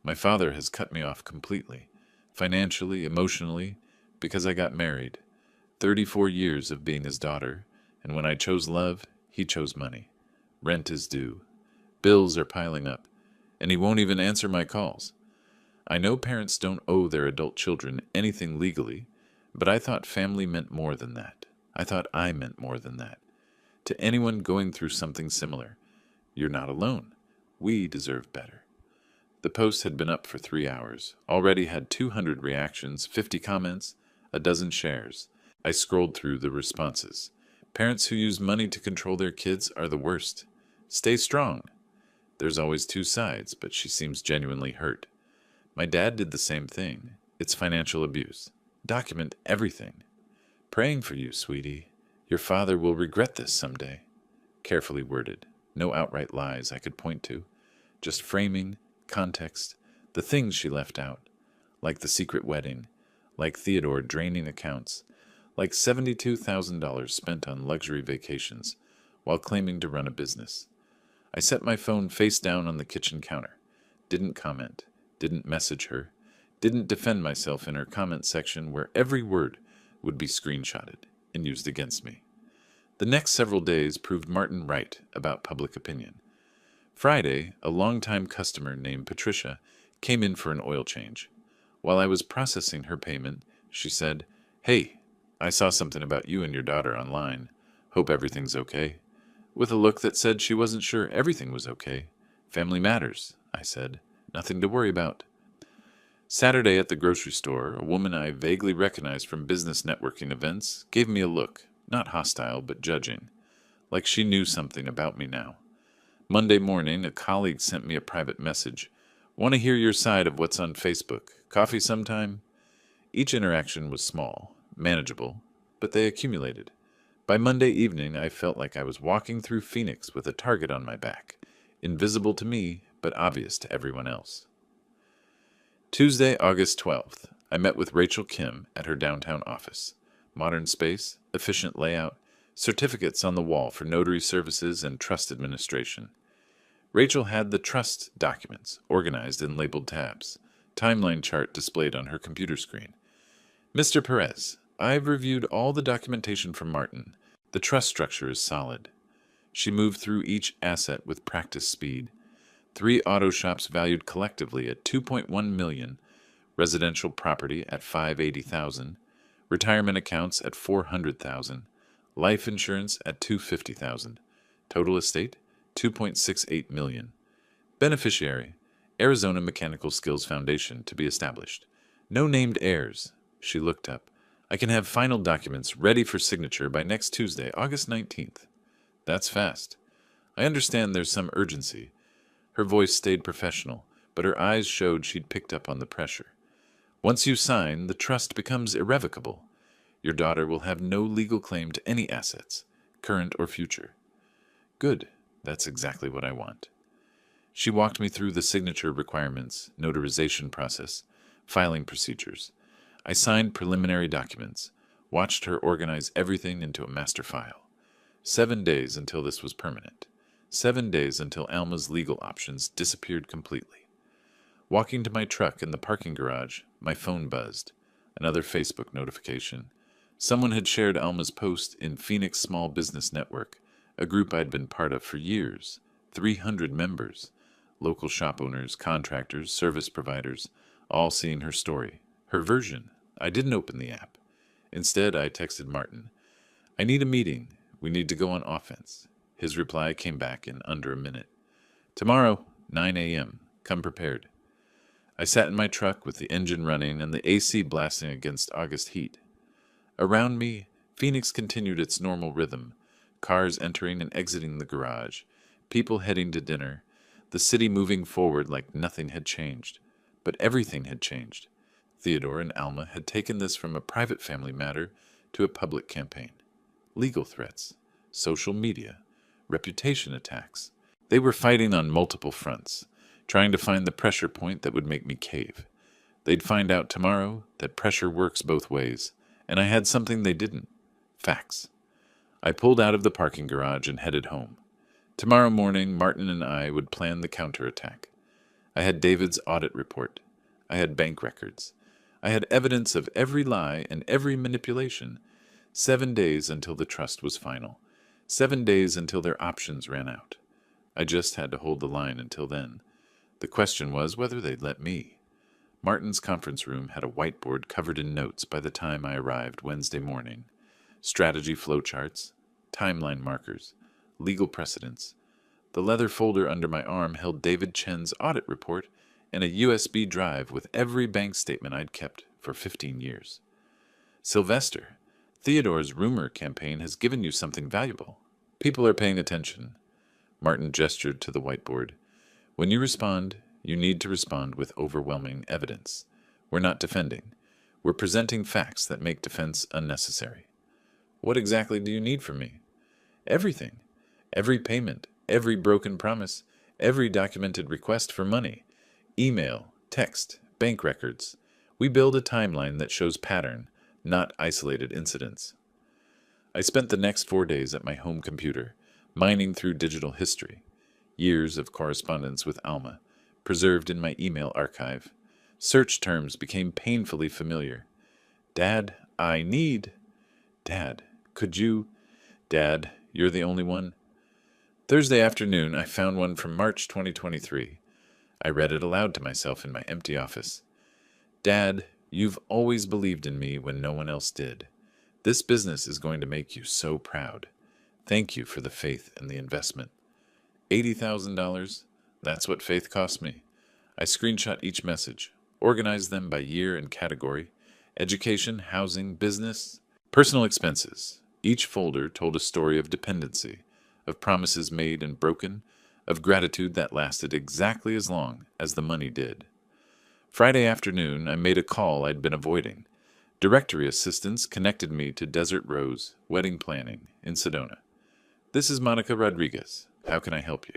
My father has cut me off completely, financially, emotionally, because I got married. 34 years of being his daughter, and when I chose love, he chose money. Rent is due. Bills are piling up, and he won't even answer my calls. I know parents don't owe their adult children anything legally, but I thought family meant more than that. I thought I meant more than that. To anyone going through something similar, you're not alone. We deserve better. The post had been up for 3 hours, already had 200 reactions, 50 comments, a dozen shares. I scrolled through the responses. Parents who use money to control their kids are the worst. Stay strong. There's always 2 sides, but she seems genuinely hurt. My dad did the same thing. It's financial abuse. Document everything. Praying for you, sweetie. Your father will regret this someday. Carefully worded. No outright lies I could point to. Just framing, context, the things she left out. Like the secret wedding. Like Theodore draining accounts. Like $72,000 spent on luxury vacations while claiming to run a business. I set my phone face down on the kitchen counter. Didn't comment. Didn't message her. Didn't defend myself in her comment section where every word would be screenshotted and used against me. The next several days proved Martin right about public opinion. Friday, a longtime customer named Patricia came in for an oil change. While I was processing her payment, she said, "Hey, I saw something about you and your daughter online. Hope everything's okay." With a look that said she wasn't sure everything was okay. "Family matters," I said. "Nothing to worry about." Saturday at the grocery store, a woman I vaguely recognized from business networking events gave me a look, not hostile but judging, like she knew something about me now. Monday morning, a colleague sent me a private message. Want to hear your side of what's on Facebook? Coffee sometime? Each interaction was small, manageable, but they accumulated. By Monday evening, I felt like I was walking through Phoenix with a target on my back, invisible to me, but obvious to everyone else. Tuesday, August 12th, I met with Rachel Kim at her downtown office. Modern space, efficient layout, certificates on the wall for notary services and trust administration. Rachel had the trust documents organized in labeled tabs, timeline chart displayed on her computer screen. Mr. Perez, I've reviewed all the documentation from Martin. The trust structure is solid. She moved through each asset with practice speed. 3 auto shops valued collectively at $2.1 million, residential property at $580,000, retirement accounts at $400,000, life insurance at $250,000, total estate $2.68 million. Beneficiary, Arizona Mechanical Skills Foundation to be established. No named heirs. She looked up. I can have final documents ready for signature by next Tuesday, August 19th. That's fast. I understand there's some urgency. Her voice stayed professional, but her eyes showed she'd picked up on the pressure. Once you sign, the trust becomes irrevocable. Your daughter will have no legal claim to any assets, current or future. Good. That's exactly what I want. She walked me through the signature requirements, notarization process, filing procedures. I signed preliminary documents, watched her organize everything into a master file. 7 days until this was permanent. 7 days until Alma's legal options disappeared completely. Walking to my truck in the parking garage, my phone buzzed. Another Facebook notification. Someone had shared Alma's post in Phoenix Small Business Network, a group I'd been part of for years. 300 members. Local shop owners, contractors, service providers, all seeing her story. Her version. I didn't open the app. Instead, I texted Martin. I need a meeting. We need to go on offense. His reply came back in under a minute. Tomorrow, 9 a.m. Come prepared. I sat in my truck with the engine running and the AC blasting against August heat. Around me, Phoenix continued its normal rhythm. Cars entering and exiting the garage. People heading to dinner. The city moving forward like nothing had changed. But everything had changed. Theodore and Alma had taken this from a private family matter to a public campaign. Legal threats. Social media. Reputation attacks. They were fighting on multiple fronts, trying to find the pressure point that would make me cave. They'd find out tomorrow that pressure works both ways, and I had something they didn't. Facts. I pulled out of the parking garage and headed home. Tomorrow morning, Martin and I would plan the counterattack. I had David's audit report. I had bank records. I had evidence of every lie and every manipulation. 7 days until the trust was final. 7 days until their options ran out. I just had to hold the line until then. The question was whether they'd let me. Martin's conference room had a whiteboard covered in notes by the time I arrived Wednesday morning. Strategy flowcharts, timeline markers, legal precedents. The leather folder under my arm held David Chen's audit report and a USB drive with every bank statement I'd kept for 15 years. Sylvester, Theodore's rumor campaign has given you something valuable. People are paying attention. Martin gestured to the whiteboard. When you respond, you need to respond with overwhelming evidence. We're not defending. We're presenting facts that make defense unnecessary. What exactly do you need from me? Everything. Every payment, every broken promise, every documented request for money. Email, text, bank records. We build a timeline that shows pattern, not isolated incidents. I spent the next 4 days at my home computer, mining through digital history. Years of correspondence with Alma, preserved in my email archive. Search terms became painfully familiar. Dad, I need. Dad, could you? Dad, you're the only one. Thursday afternoon, I found one from March 2023. I read it aloud to myself in my empty office. Dad, you've always believed in me when no one else did. This business is going to make you so proud. Thank you for the faith and the investment. $80,000, that's what faith cost me. I screenshot each message, organized them by year and category, education, housing, business, personal expenses. Each folder told a story of dependency, of promises made and broken, of gratitude that lasted exactly as long as the money did. Friday afternoon, I made a call I'd been avoiding. Directory assistants connected me to Desert Rose Wedding Planning in Sedona. This is Monica Rodriguez. How can I help you?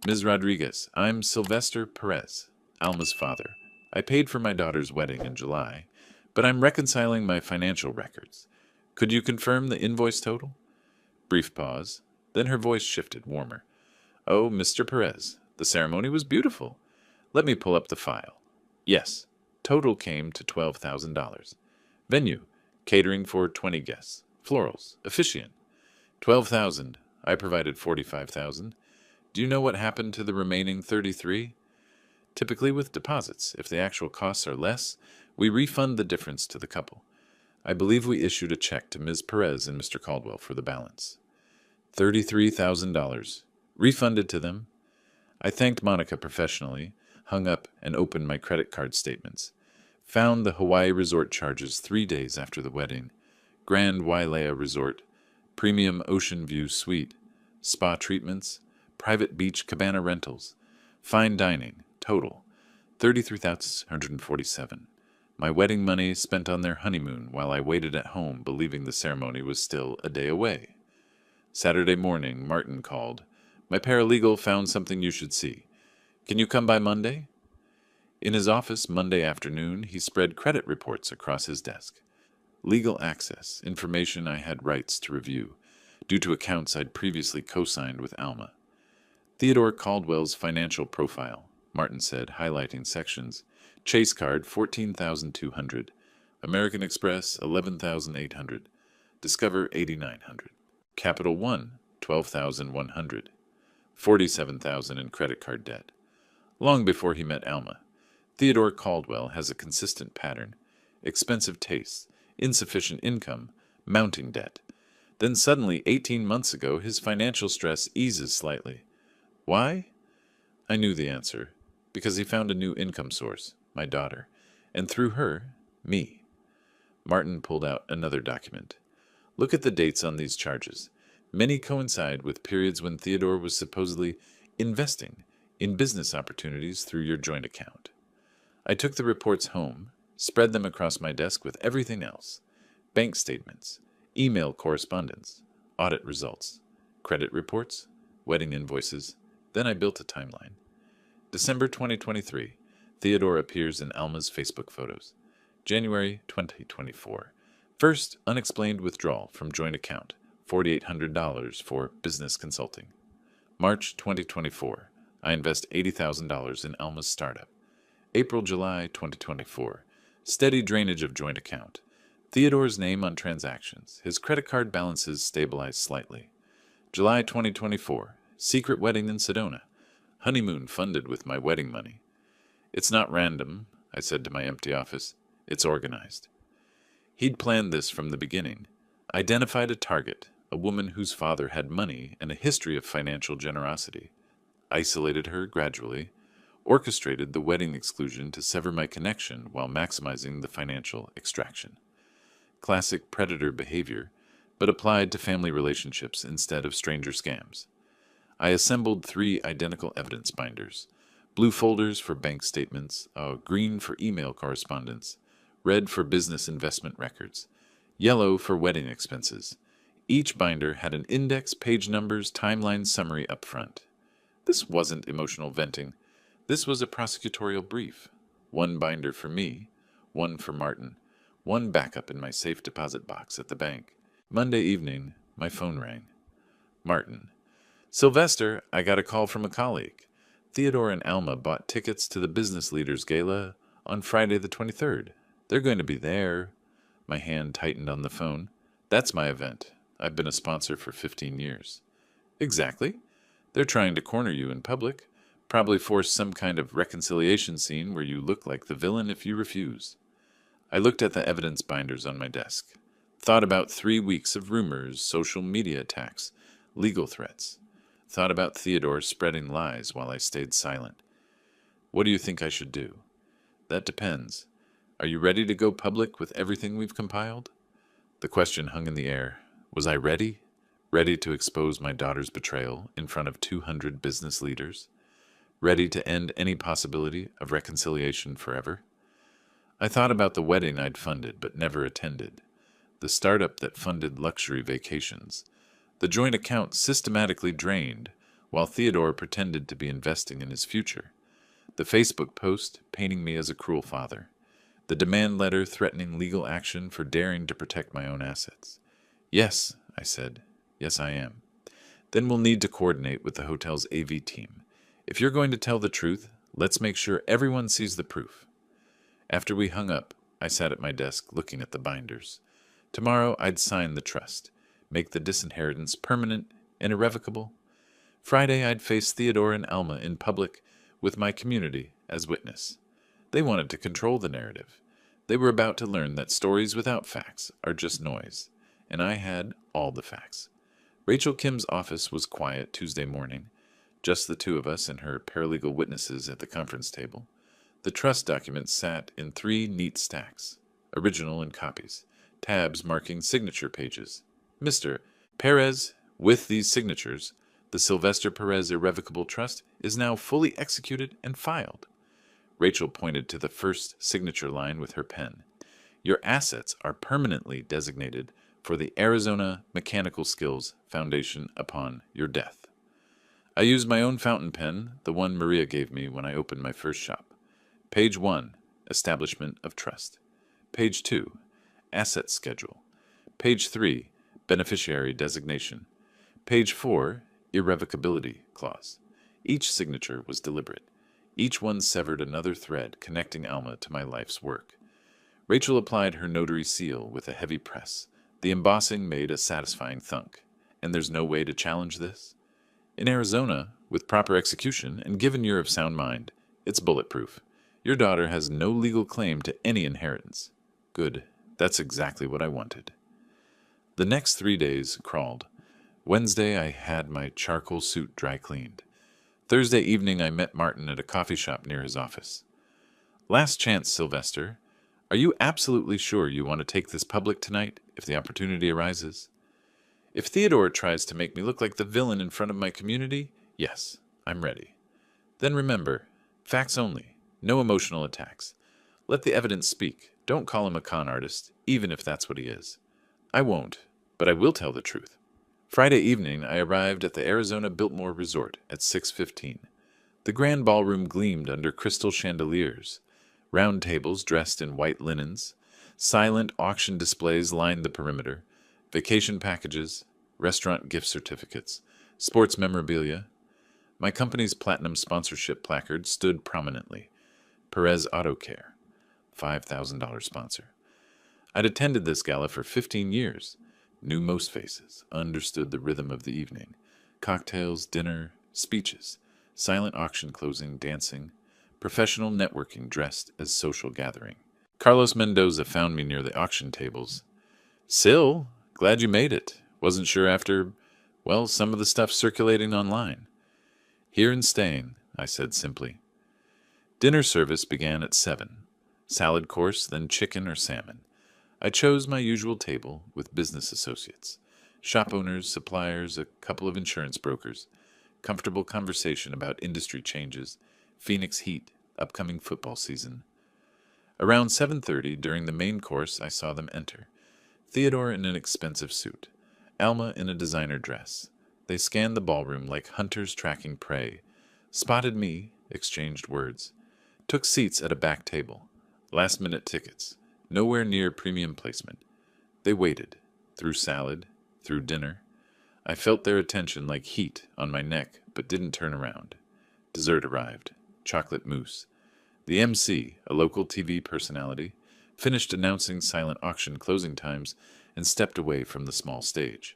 Ms. Rodriguez, I'm Sylvester Perez, Alma's father. I paid for my daughter's wedding in July, but I'm reconciling my financial records. Could you confirm the invoice total? Brief pause. Then her voice shifted, warmer. Oh, Mr. Perez, the ceremony was beautiful. Let me pull up the file. Yes, total came to $12,000. Venue, catering for 20 guests. Florals, officiant. $12,000. I provided $45,000. Do you know what happened to the remaining 33? Typically with deposits, if the actual costs are less, we refund the difference to the couple. I believe we issued a check to Ms. Perez and Mr. Caldwell for the balance. $33,000. Refunded to them. I thanked Monica professionally, hung up and opened my credit card statements. Found the Hawaii resort charges 3 days after the wedding. Grand Wailea Resort, premium ocean view suite, spa treatments, private beach cabana rentals, fine dining, total, $33,147. My wedding money spent on their honeymoon while I waited at home believing the ceremony was still a day away. Saturday morning, Martin called. My paralegal found something you should see. Can you come by Monday? In his office Monday afternoon, he spread credit reports across his desk. Legal access, information I had rights to review, due to accounts I'd previously co-signed with Alma. Theodore Caldwell's financial profile, Martin said, highlighting sections. Chase card, $14,200. American Express, $11,800. Discover, $8,900. Capital One, $12,100. $47,000 in credit card debt. Long before he met Alma, Theodore Caldwell has a consistent pattern. Expensive tastes, insufficient income, mounting debt. Then suddenly, 18 months ago, his financial stress eases slightly. Why? I knew the answer. Because he found a new income source, my daughter, and through her, me. Martin pulled out another document. Look at the dates on these charges. Many coincide with periods when Theodore was supposedly investing in business opportunities through your joint account. I took the reports home, spread them across my desk with everything else. Bank statements, email correspondence, audit results, credit reports, wedding invoices. Then I built a timeline. December 2023, Theodore appears in Alma's Facebook photos. January 2024, first unexplained withdrawal from joint account, $4,800 for business consulting. March 2024, I invest $80,000 in Alma's startup. April-July 2024, steady drainage of joint account. Theodore's name on transactions. His credit card balances stabilize slightly. July 2024, secret wedding in Sedona. Honeymoon funded with my wedding money. It's not random, I said to my empty office. It's organized. He'd planned this from the beginning. Identified a target, a woman whose father had money and a history of financial generosity. Isolated her gradually. Orchestrated the wedding exclusion to sever my connection while maximizing the financial extraction. Classic predator behavior, but applied to family relationships instead of stranger scams. I assembled 3 identical evidence binders. Blue folders for bank statements, green for email correspondence, red for business investment records, yellow for wedding expenses. Each binder had an index, page numbers, timeline summary up front. This wasn't emotional venting. This was a prosecutorial brief. 1 binder for me, 1 for Martin, 1 backup in my safe deposit box at the bank. Monday evening, my phone rang. Martin. Sylvester, I got a call from a colleague. Theodore and Alma bought tickets to the Business Leaders Gala on Friday the 23rd. They're going to be there. My hand tightened on the phone. That's my event. I've been a sponsor for 15 years. Exactly. They're trying to corner you in public. Probably force some kind of reconciliation scene where you look like the villain if you refuse. I looked at the evidence binders on my desk. Thought about 3 weeks of rumors, social media attacks, legal threats. Thought about Theodore spreading lies while I stayed silent. What do you think I should do? That depends. Are you ready to go public with everything we've compiled? The question hung in the air. Was I ready? ready to expose my daughter's betrayal in front of 200 business leaders, ready to end any possibility of reconciliation forever. I thought about the wedding I'd funded but never attended, the startup that funded luxury vacations, the joint account systematically drained while Theodore pretended to be investing in his future, the Facebook post painting me as a cruel father, the demand letter threatening legal action for daring to protect my own assets. Yes, I said. Yes, I am. Then we'll need to coordinate with the hotel's AV team. If you're going to tell the truth, let's make sure everyone sees the proof. After we hung up, I sat at my desk looking at the binders. Tomorrow I'd sign the trust, make the disinheritance permanent and irrevocable. Friday I'd face Theodore and Alma in public with my community as witness. They wanted to control the narrative. They were about to learn that stories without facts are just noise, and I had all the facts. Rachel Kim's office was quiet Tuesday morning, just the two of us and her paralegal witnesses at the conference table. The trust documents sat in 3 neat stacks, original and copies, tabs marking signature pages. Mr. Perez, with these signatures, the Sylvester Perez Irrevocable Trust is now fully executed and filed. Rachel pointed to the first signature line with her pen. Your assets are permanently designated for the Arizona Mechanical Skills Foundation upon your death. I used my own fountain pen, the one Maria gave me when I opened my first shop. Page 1, Establishment of Trust. Page 2, Asset Schedule. Page 3, Beneficiary Designation. Page 4, Irrevocability Clause. Each signature was deliberate. Each one severed another thread connecting Alma to my life's work. Rachel applied her notary seal with a heavy press. The embossing made a satisfying thunk. And there's no way to challenge this? In Arizona, with proper execution and given you're of sound mind, it's bulletproof. Your daughter has no legal claim to any inheritance. Good. That's exactly what I wanted. The next 3 days crawled. Wednesday, I had my charcoal suit dry cleaned. Thursday evening, I met Martin at a coffee shop near his office. Last chance, Sylvester. Are you absolutely sure you want to take this public tonight, if the opportunity arises? If Theodore tries to make me look like the villain in front of my community, yes, I'm ready. Then remember, facts only, no emotional attacks. Let the evidence speak. Don't call him a con artist, even if that's what he is. I won't, but I will tell the truth. Friday evening, I arrived at the Arizona Biltmore Resort at 6:15. The grand ballroom gleamed under crystal chandeliers. Round tables dressed in white linens. Silent auction displays lined the perimeter. Vacation packages, restaurant gift certificates, sports memorabilia. My company's platinum sponsorship placard stood prominently. Perez Auto Care, $5,000 sponsor. I'd attended this gala for 15 years. Knew most faces, understood the rhythm of the evening. Cocktails, dinner, speeches, silent auction closing, dancing, professional networking dressed as social gathering. Carlos Mendoza found me near the auction tables. Sil, glad you made it. Wasn't sure after, well, some of the stuff circulating online. Here and staying, I said simply. Dinner service began at 7. Salad course, then chicken or salmon. I chose my usual table with business associates, shop owners, suppliers, a couple of insurance brokers, comfortable conversation about industry changes, Phoenix Heat, upcoming football season. Around 7:30, during the main course, I saw them enter. Theodore in an expensive suit, Alma in a designer dress. They scanned the ballroom like hunters tracking prey, spotted me, exchanged words, took seats at a back table, last-minute tickets, nowhere near premium placement. They waited, through salad, through dinner. I felt their attention like heat on my neck, but didn't turn around. Dessert arrived, chocolate mousse. The MC, a local TV personality, finished announcing silent auction closing times and stepped away from the small stage.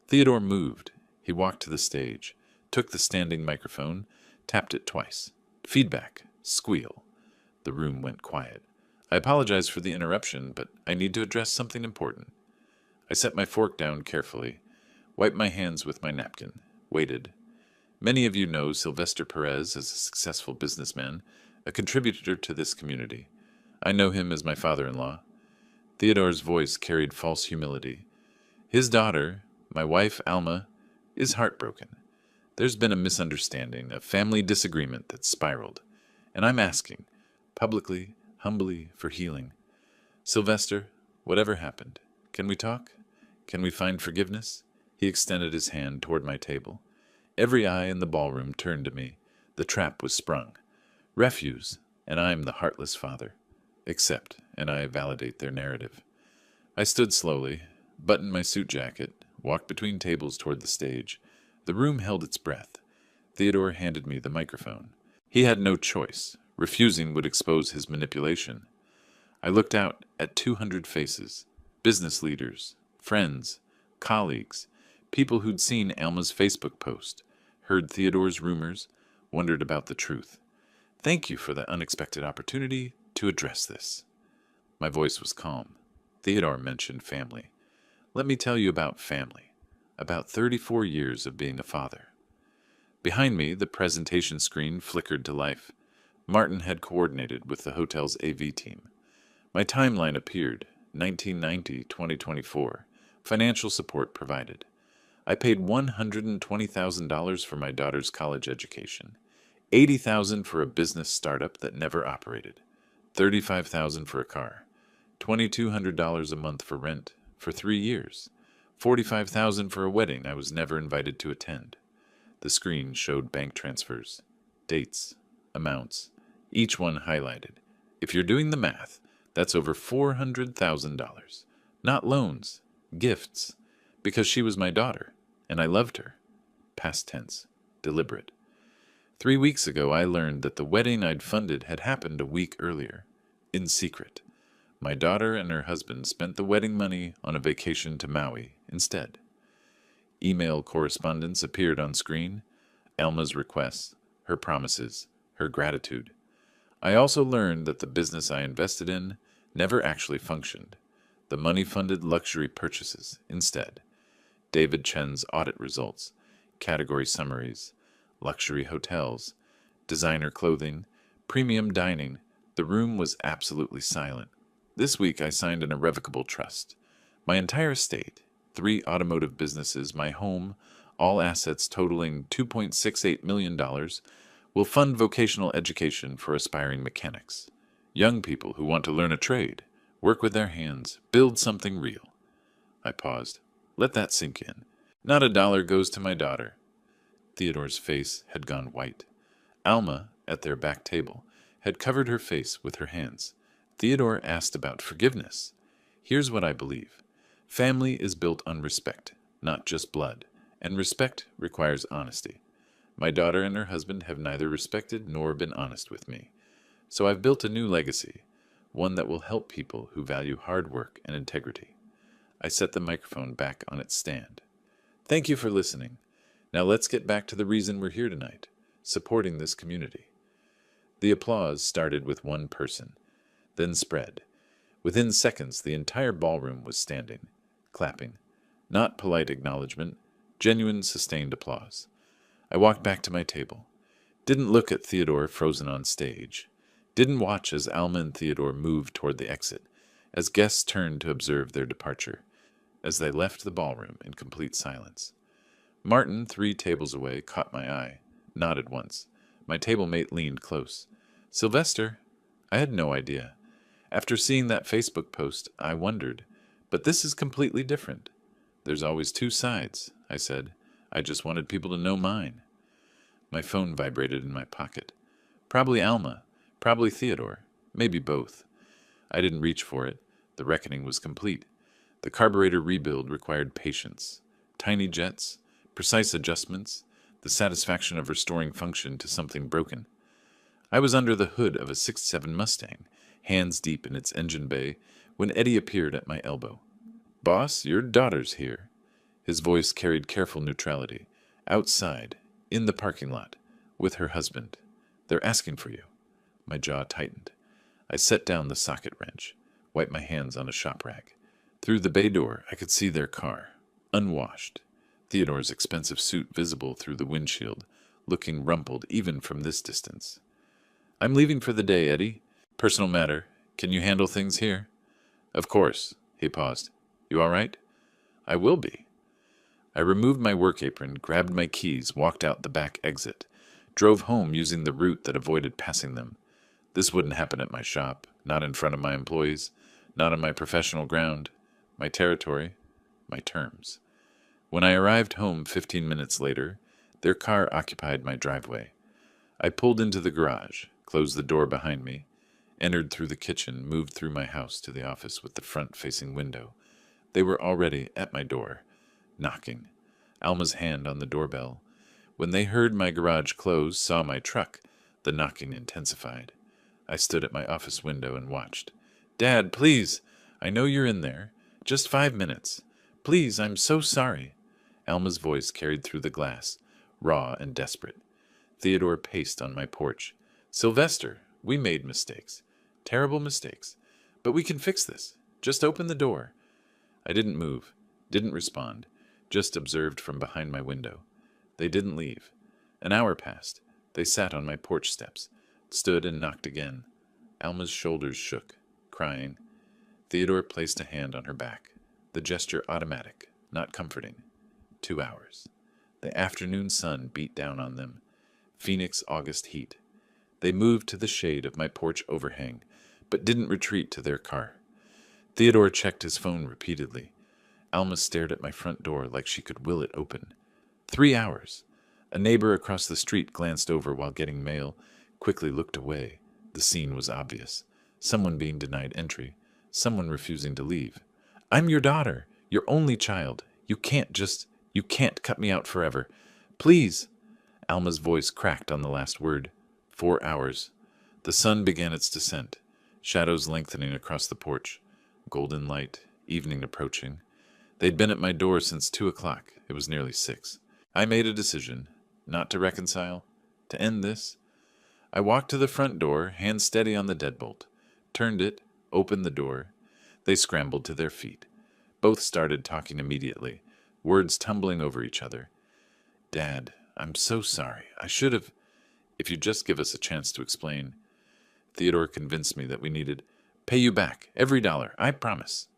Theodore moved. He walked to the stage, took the standing microphone, tapped it twice. Feedback, squeal. The room went quiet. I apologize for the interruption, but I need to address something important. I set my fork down carefully, wiped my hands with my napkin, waited. Many of you know Sylvester Perez as a successful businessman, a contributor to this community. I know him as my father-in-law. Theodore's voice carried false humility. His daughter, my wife, Alma, is heartbroken. There's been a misunderstanding, a family disagreement that's spiraled, and I'm asking, publicly, humbly, for healing. Sylvester, whatever happened, can we talk? Can we find forgiveness? He extended his hand toward my table. Every eye in the ballroom turned to me. The trap was sprung. Refuse, and I'm the heartless father. Accept, and I validate their narrative. I stood slowly, buttoned my suit jacket, walked between tables toward the stage. The room held its breath. Theodore handed me the microphone. He had no choice. Refusing would expose his manipulation. I looked out at 200 faces, business leaders, friends, colleagues, people who'd seen Alma's Facebook post, heard Theodore's rumors, wondered about the truth. Thank you for the unexpected opportunity to address this. My voice was calm. Theodore mentioned family. Let me tell you about family, about 34 years of being a father. Behind me, the presentation screen flickered to life. Martin had coordinated with the hotel's AV team. My timeline appeared, 1990-2024, financial support provided. I paid $120,000 for my daughter's college education, $80,000 for a business startup that never operated, $35,000 for a car, $2,200 a month for rent for 3 years, $45,000 for a wedding I was never invited to attend. The screen showed bank transfers, dates, amounts, each one highlighted. If you're doing the math, that's over $400,000. Not loans, gifts, because she was my daughter, and I loved her. Past tense, deliberate. 3 weeks ago, I learned that the wedding I'd funded had happened a week earlier, in secret. My daughter and her husband spent the wedding money on a vacation to Maui instead. Email correspondence appeared on screen, Alma's requests, her promises, her gratitude. I also learned that the business I invested in never actually functioned. The money funded luxury purchases instead. David Chen's audit results, category summaries, luxury hotels, designer clothing, premium dining. The room was absolutely silent. This week I signed an irrevocable trust. My entire estate, 3 automotive businesses, my home, all assets totaling $2.68 million, will fund vocational education for aspiring mechanics. Young people who want to learn a trade, work with their hands, build something real. I paused. Let that sink in. Not a dollar goes to my daughter. Theodore's face had gone white. Alma, at their back table, had covered her face with her hands. Theodore asked about forgiveness. Here's what I believe. Family is built on respect, not just blood, and respect requires honesty. My daughter and her husband have neither respected nor been honest with me. So I've built a new legacy, one that will help people who value hard work and integrity. I set the microphone back on its stand. Thank you for listening. Now let's get back to the reason we're here tonight, supporting this community. The applause started with one person, then spread. Within seconds, the entire ballroom was standing, clapping. Not polite acknowledgement, genuine, sustained applause. I walked back to my table. Didn't look at Theodore frozen on stage. Didn't watch as Alma and Theodore moved toward the exit, as guests turned to observe their departure, as they left the ballroom in complete silence. Martin, 3 tables away, caught my eye, nodded once. My table mate leaned close. Sylvester? I had no idea. After seeing that Facebook post, I wondered. But this is completely different. There's always 2 sides, I said. I just wanted people to know mine. My phone vibrated in my pocket. Probably Alma, probably Theodore, maybe both. I didn't reach for it. The reckoning was complete. The carburetor rebuild required patience, tiny jets, precise adjustments, the satisfaction of restoring function to something broken. I was under the hood of a '67 Mustang, hands deep in its engine bay, when Eddie appeared at my elbow. Boss, your daughter's here. His voice carried careful neutrality. Outside, in the parking lot, with her husband. They're asking for you. My jaw tightened. I set down the socket wrench, wiped my hands on a shop rag. Through the bay door, I could see their car, unwashed. Theodore's expensive suit visible through the windshield, looking rumpled even from this distance. I'm leaving for the day, Eddie. Personal matter. Can you handle things here? Of course. He paused. You all right? I will be. I removed my work apron, grabbed my keys, walked out the back exit, drove home using the route that avoided passing them. This wouldn't happen at my shop, not in front of my employees, not on my professional ground, my territory, my terms. When I arrived home 15 minutes later, their car occupied my driveway. I pulled into the garage, closed the door behind me, entered through the kitchen, moved through my house to the office with the front-facing window. They were already at my door, knocking. Alma's hand on the doorbell. When they heard my garage close, saw my truck, the knocking intensified. I stood at my office window and watched. "Dad, please! I know you're in there. Just 5 minutes. Please, I'm so sorry." Alma's voice carried through the glass, raw and desperate. Theodore paced on my porch. "Sylvester, we made mistakes. Terrible mistakes. But we can fix this. Just open the door." I didn't move, didn't respond, just observed from behind my window. They didn't leave. An hour passed. They sat on my porch steps, stood and knocked again. Alma's shoulders shook, crying. Theodore placed a hand on her back, the gesture automatic, not comforting. 2 hours. The afternoon sun beat down on them. Phoenix August heat. They moved to the shade of my porch overhang, but didn't retreat to their car. Theodore checked his phone repeatedly. Alma stared at my front door like she could will it open. 3 hours. A neighbor across the street glanced over while getting mail, quickly looked away. The scene was obvious. Someone being denied entry. Someone refusing to leave. "I'm your daughter, your only child. You can't cut me out forever. Please." Alma's voice cracked on the last word. 4 hours. The sun began its descent, shadows lengthening across the porch. Golden light, evening approaching. They'd been at my door since 2 o'clock. It was nearly 6. I made a decision, not to reconcile, to end this. I walked to the front door, hand steady on the deadbolt, turned it, opened the door. They scrambled to their feet. Both started talking immediately, words tumbling over each other. "Dad, I'm so sorry. I should have... If you'd just give us a chance to explain." Theodore convinced me that we needed... "Pay you back, every dollar, I promise."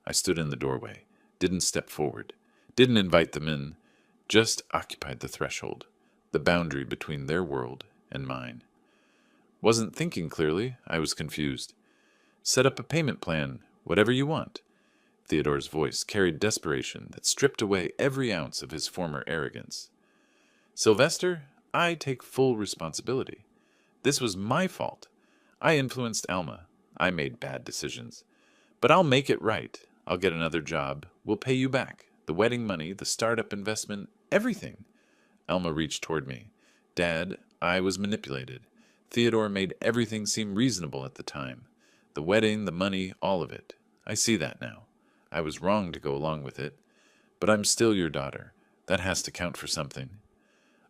I stood in the doorway, didn't step forward, didn't invite them in, just occupied the threshold, the boundary between their world and mine. Wasn't thinking clearly, I was confused. "Set up a payment plan, whatever you want." Theodore's voice carried desperation that stripped away every ounce of his former arrogance. "Sylvester, I take full responsibility. This was my fault. I influenced Alma. I made bad decisions. But I'll make it right. I'll get another job. We'll pay you back. The wedding money, the startup investment, everything." Alma reached toward me. "Dad, I was manipulated. Theodore made everything seem reasonable at the time. The wedding, the money, all of it. I see that now. I was wrong to go along with it. But I'm still your daughter. That has to count for something."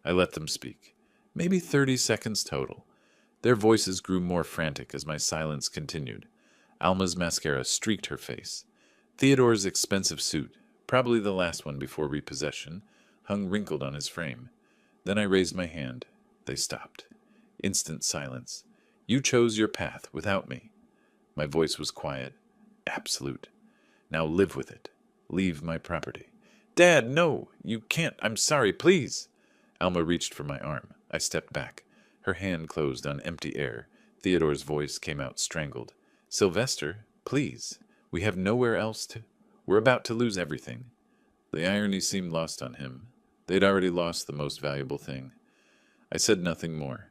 I let them speak. Maybe 30 seconds total. Their voices grew more frantic as my silence continued. Alma's mascara streaked her face. Theodore's expensive suit, probably the last one before repossession, hung wrinkled on his frame. Then I raised my hand. They stopped. Instant silence. "You chose your path without me." My voice was quiet, absolute. "Now live with it. Leave my property." "Dad, no! You can't! I'm sorry, please!" Alma reached for my arm. I stepped back. Her hand closed on empty air. Theodore's voice came out strangled. "Sylvester, please. We have nowhere else to... We're about to lose everything." The irony seemed lost on him. They'd already lost the most valuable thing. I said nothing more.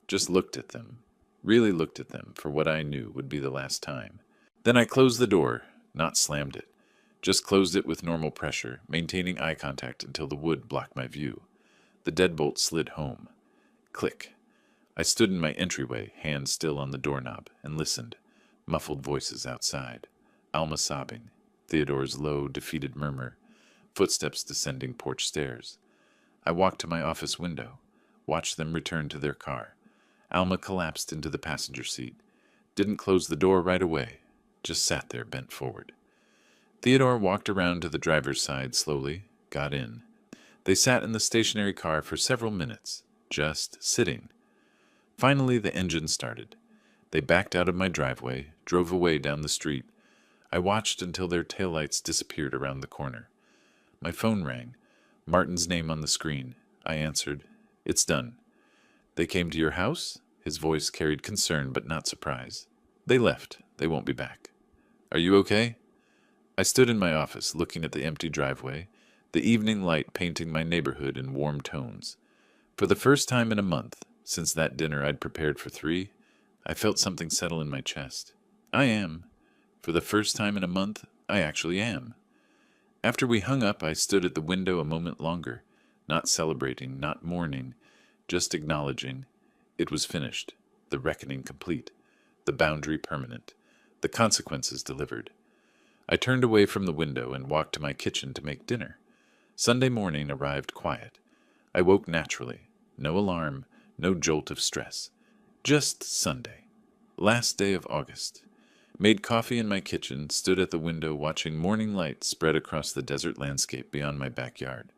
Just looked at them. Really looked at them for what I knew would be the last time. Then I closed the door, not slammed it. Just closed it with normal pressure, maintaining eye contact until the wood blocked my view. The deadbolt slid home. Click. I stood in my entryway, hand still on the doorknob, and listened. Muffled voices outside. Alma sobbing. Theodore's low, defeated murmur. Footsteps descending porch stairs. I walked to my office window. Watched them return to their car. Alma collapsed into the passenger seat. Didn't close the door right away. Just sat there bent forward. Theodore walked around to the driver's side slowly, got in. They sat in the stationary car for several minutes, just sitting. Finally, the engine started. They backed out of my driveway, drove away down the street. I watched until their taillights disappeared around the corner. My phone rang. Martin's name on the screen. I answered. It's done. They came to your house? His voice carried concern but not surprise. They left. They won't be back. Are you okay? I stood in my office, looking at the empty driveway, the evening light painting my neighborhood in warm tones. For the first time in a month, since that dinner I'd prepared for 3, I felt something settle in my chest. I am. For the first time in a month, I actually am. After we hung up, I stood at the window a moment longer, not celebrating, not mourning, just acknowledging. It was finished, the reckoning complete, the boundary permanent, the consequences delivered. I turned away from the window and walked to my kitchen to make dinner. Sunday morning arrived quiet. I woke naturally. No alarm, no jolt of stress. Just Sunday. Last day of August. Made coffee in my kitchen, stood at the window watching morning light spread across the desert landscape beyond my backyard.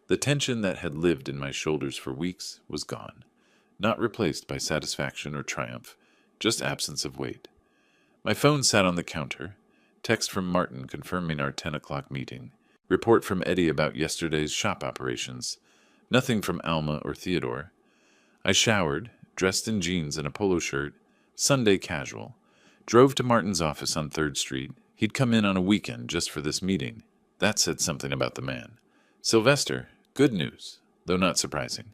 The tension that had lived in my shoulders for weeks was gone. Not replaced by satisfaction or triumph, just absence of weight. My phone sat on the counter. Text from Martin confirming our 10 o'clock meeting. Report from Eddie about yesterday's shop operations. Nothing from Alma or Theodore. I showered, dressed in jeans and a polo shirt, Sunday casual. Drove to Martin's office on 3rd Street. He'd come in on a weekend just for this meeting. That said something about the man. Sylvester, good news, though not surprising.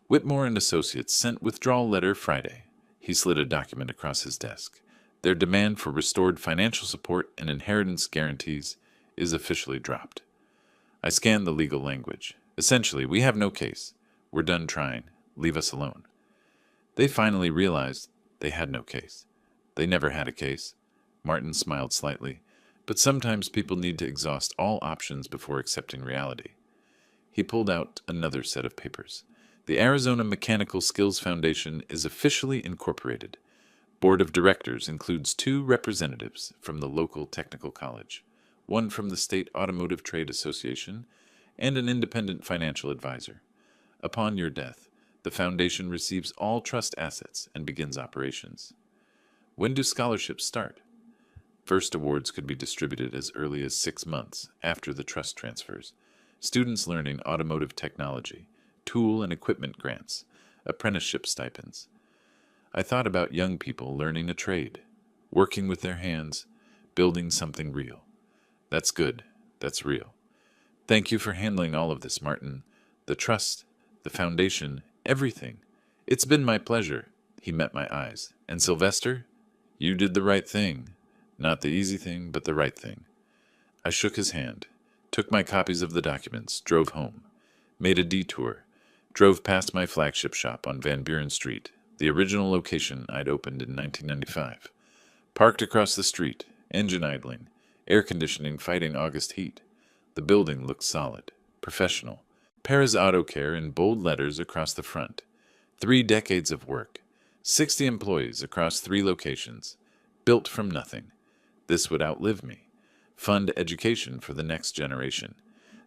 Whitmore and Associates sent withdrawal letter Friday. He slid a document across his desk. Their demand for restored financial support and inheritance guarantees is officially dropped. I scanned the legal language. Essentially, we have no case. We're done trying. Leave us alone. They finally realized they had no case. They never had a case. Martin smiled slightly. But sometimes people need to exhaust all options before accepting reality. He pulled out another set of papers. The Arizona Mechanical Skills Foundation is officially incorporated. Board of Directors includes 2 representatives from the local technical college, 1 from the State Automotive Trade Association, and an independent financial advisor. Upon your death, the foundation receives all trust assets and begins operations. When do scholarships start? First awards could be distributed as early as 6 months after the trust transfers. Students learning automotive technology, tool and equipment grants, apprenticeship stipends. I thought about young people learning a trade, working with their hands, building something real. That's good. That's real. Thank you for handling all of this, Martin. The trust, the foundation, everything. It's been my pleasure. He met my eyes. And Sylvester, you did the right thing. Not the easy thing, but the right thing. I shook his hand, took my copies of the documents, drove home, made a detour, drove past my flagship shop on Van Buren Street, the original location I'd opened in 1995. Parked across the street, engine idling, air conditioning fighting August heat. The building looked solid, professional. Perez Auto Care in bold letters across the front. 3 decades of work. 60 employees across 3 locations. Built from nothing. This would outlive me. Fund education for the next generation.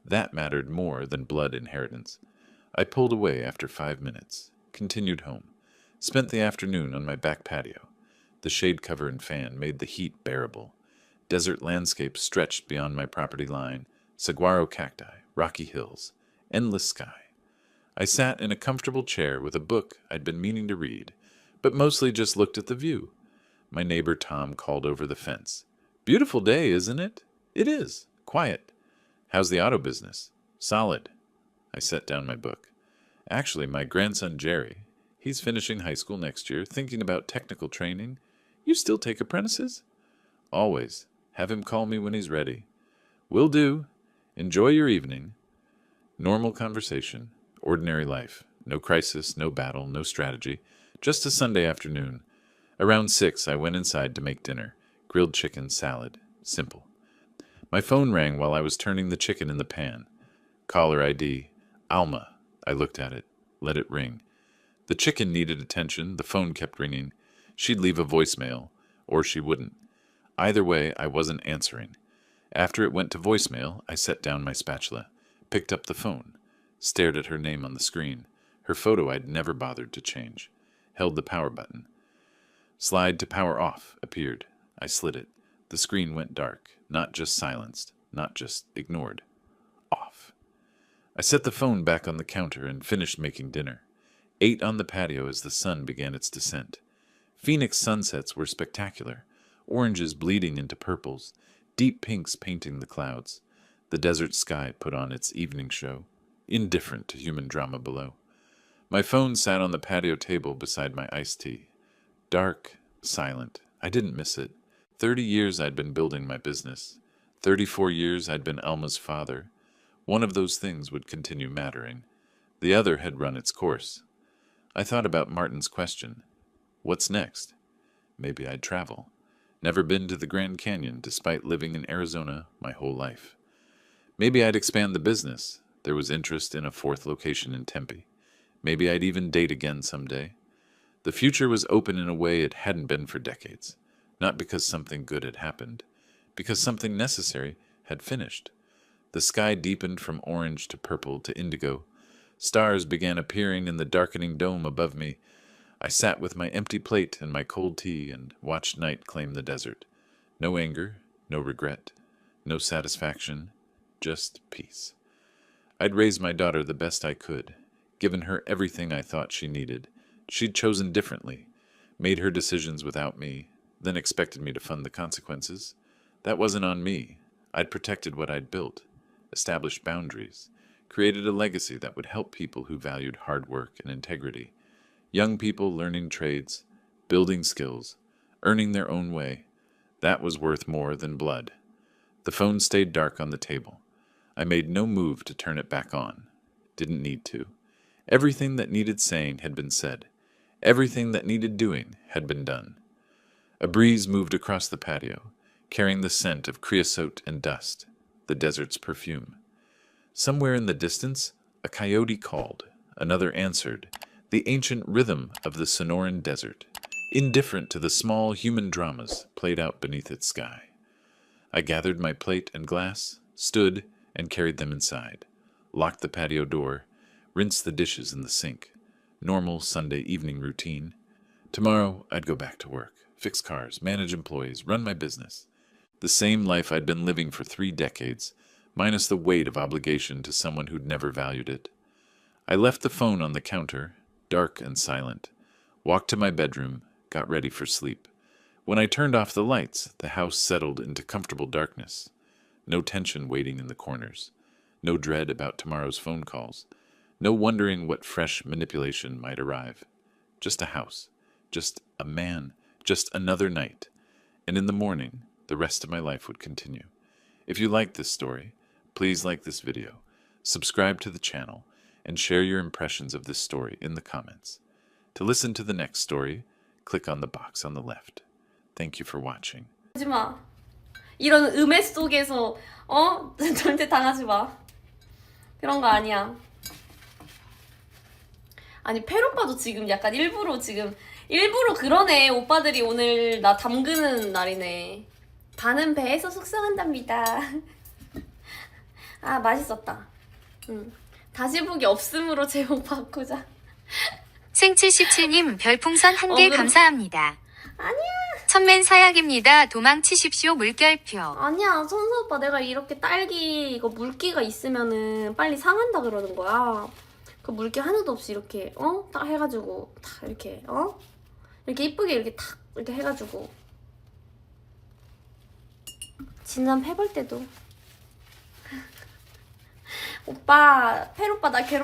That mattered more than blood inheritance. I pulled away after 5 minutes. Continued home. Spent the afternoon on my back patio. The shade cover and fan made the heat bearable. Desert landscape stretched beyond my property line. Saguaro cacti, rocky hills, endless sky. I sat in a comfortable chair with a book I'd been meaning to read, but mostly just looked at the view. My neighbor Tom called over the fence. Beautiful day, isn't it? It is. Quiet. How's the auto business? Solid. I set down my book. Actually, my grandson Jerry, he's finishing high school next year, thinking about technical training. You still take apprentices? Always. Have him call me when he's ready. Will do. Enjoy your evening. Normal conversation. Ordinary life. No crisis, no battle, no strategy. Just a Sunday afternoon. Around 6, I went inside to make dinner. Grilled chicken, salad. Simple. My phone rang while I was turning the chicken in the pan. Caller ID. Alma. I looked at it. Let it ring. The chicken needed attention. The phone kept ringing. She'd leave a voicemail. Or she wouldn't. Either way, I wasn't answering. After it went to voicemail, I set down my spatula, picked up the phone, stared at her name on the screen, her photo I'd never bothered to change, held the power button. Slide to power off appeared. I slid it. The screen went dark, not just silenced, not just ignored. Off. I set the phone back on the counter and finished making dinner. Ate on the patio as the sun began its descent. Phoenix sunsets were spectacular, oranges bleeding into purples, deep pinks painting the clouds. The desert sky put on its evening show, indifferent to human drama below. My phone sat on the patio table beside my iced tea. Dark, silent. I didn't miss it. 30 years I'd been building my business. 34 years I'd been Elma's father. One of those things would continue mattering. The other had run its course. I thought about Martin's question. What's next? Maybe I'd travel. Never been to the Grand Canyon despite living in Arizona my whole life. Maybe I'd expand the business. There was interest in a 4th location in Tempe. Maybe I'd even date again someday. The future was open in a way it hadn't been for decades. Not because something good had happened, because something necessary had finished. The sky deepened from orange to purple to indigo. Stars began appearing in the darkening dome above me. I sat with my empty plate and my cold tea and watched night claim the desert. No anger, no regret, no satisfaction, just peace. I'd raised my daughter the best I could, given her everything I thought she needed. She'd chosen differently, made her decisions without me, then expected me to fund the consequences. That wasn't on me. I'd protected what I'd built, established boundaries, created a legacy that would help people who valued hard work and integrity. Young people learning trades, building skills, earning their own way. That was worth more than blood. The phone stayed dark on the table. I made no move to turn it back on. Didn't need to. Everything that needed saying had been said. Everything that needed doing had been done. A breeze moved across the patio, carrying the scent of creosote and dust, the desert's perfume. Somewhere in the distance, a coyote called. Another answered, the ancient rhythm of the Sonoran desert, indifferent to the small human dramas played out beneath its sky. I gathered my plate and glass, stood, and carried them inside, locked the patio door, rinsed the dishes in the sink. Normal Sunday evening routine. Tomorrow, I'd go back to work, fix cars, manage employees, run my business. The same life I'd been living for 3 decades, minus the weight of obligation to someone who'd never valued it. I left the phone on the counter, dark and silent, walked to my bedroom, got ready for sleep. When I turned off the lights, the house settled into comfortable darkness. No tension waiting in the corners. No dread about tomorrow's phone calls. No wondering what fresh manipulation might arrive. Just a house. Just a man. Just another night. And in the morning, the rest of my life would continue. If you like this story, please like this video, subscribe to the channel, and share your impressions of this story in the comments. To listen to the next story, click on the box on the left. Thank you for watching. 하지 마. 이런 음해 속에서 절대 당하지 마. 그런 거 아니야. 아니 펠 오빠도 지금 약간 일부러 그러네. 오빠들이 오늘 나 담그는 날이네. 반은 배에서 숙성한답니다. 아 맛있었다. 다시 보기 없음으로 제목 바꾸자. 승77님 별풍선 1개 감사합니다. 아니야. 천맨 사약입니다. 도망치십시오 물결표. 아니야 선수 오빠 내가 이렇게 딸기 이거 물기가 있으면은 빨리 상한다 그러는 거야. 그 물기 하나도 없이 이렇게 딱 해가지고 딱 이렇게 이렇게 이쁘게 이렇게 탁 이렇게 해가지고 진남 해볼 때도 오빠 펠 오빠 나 괴롭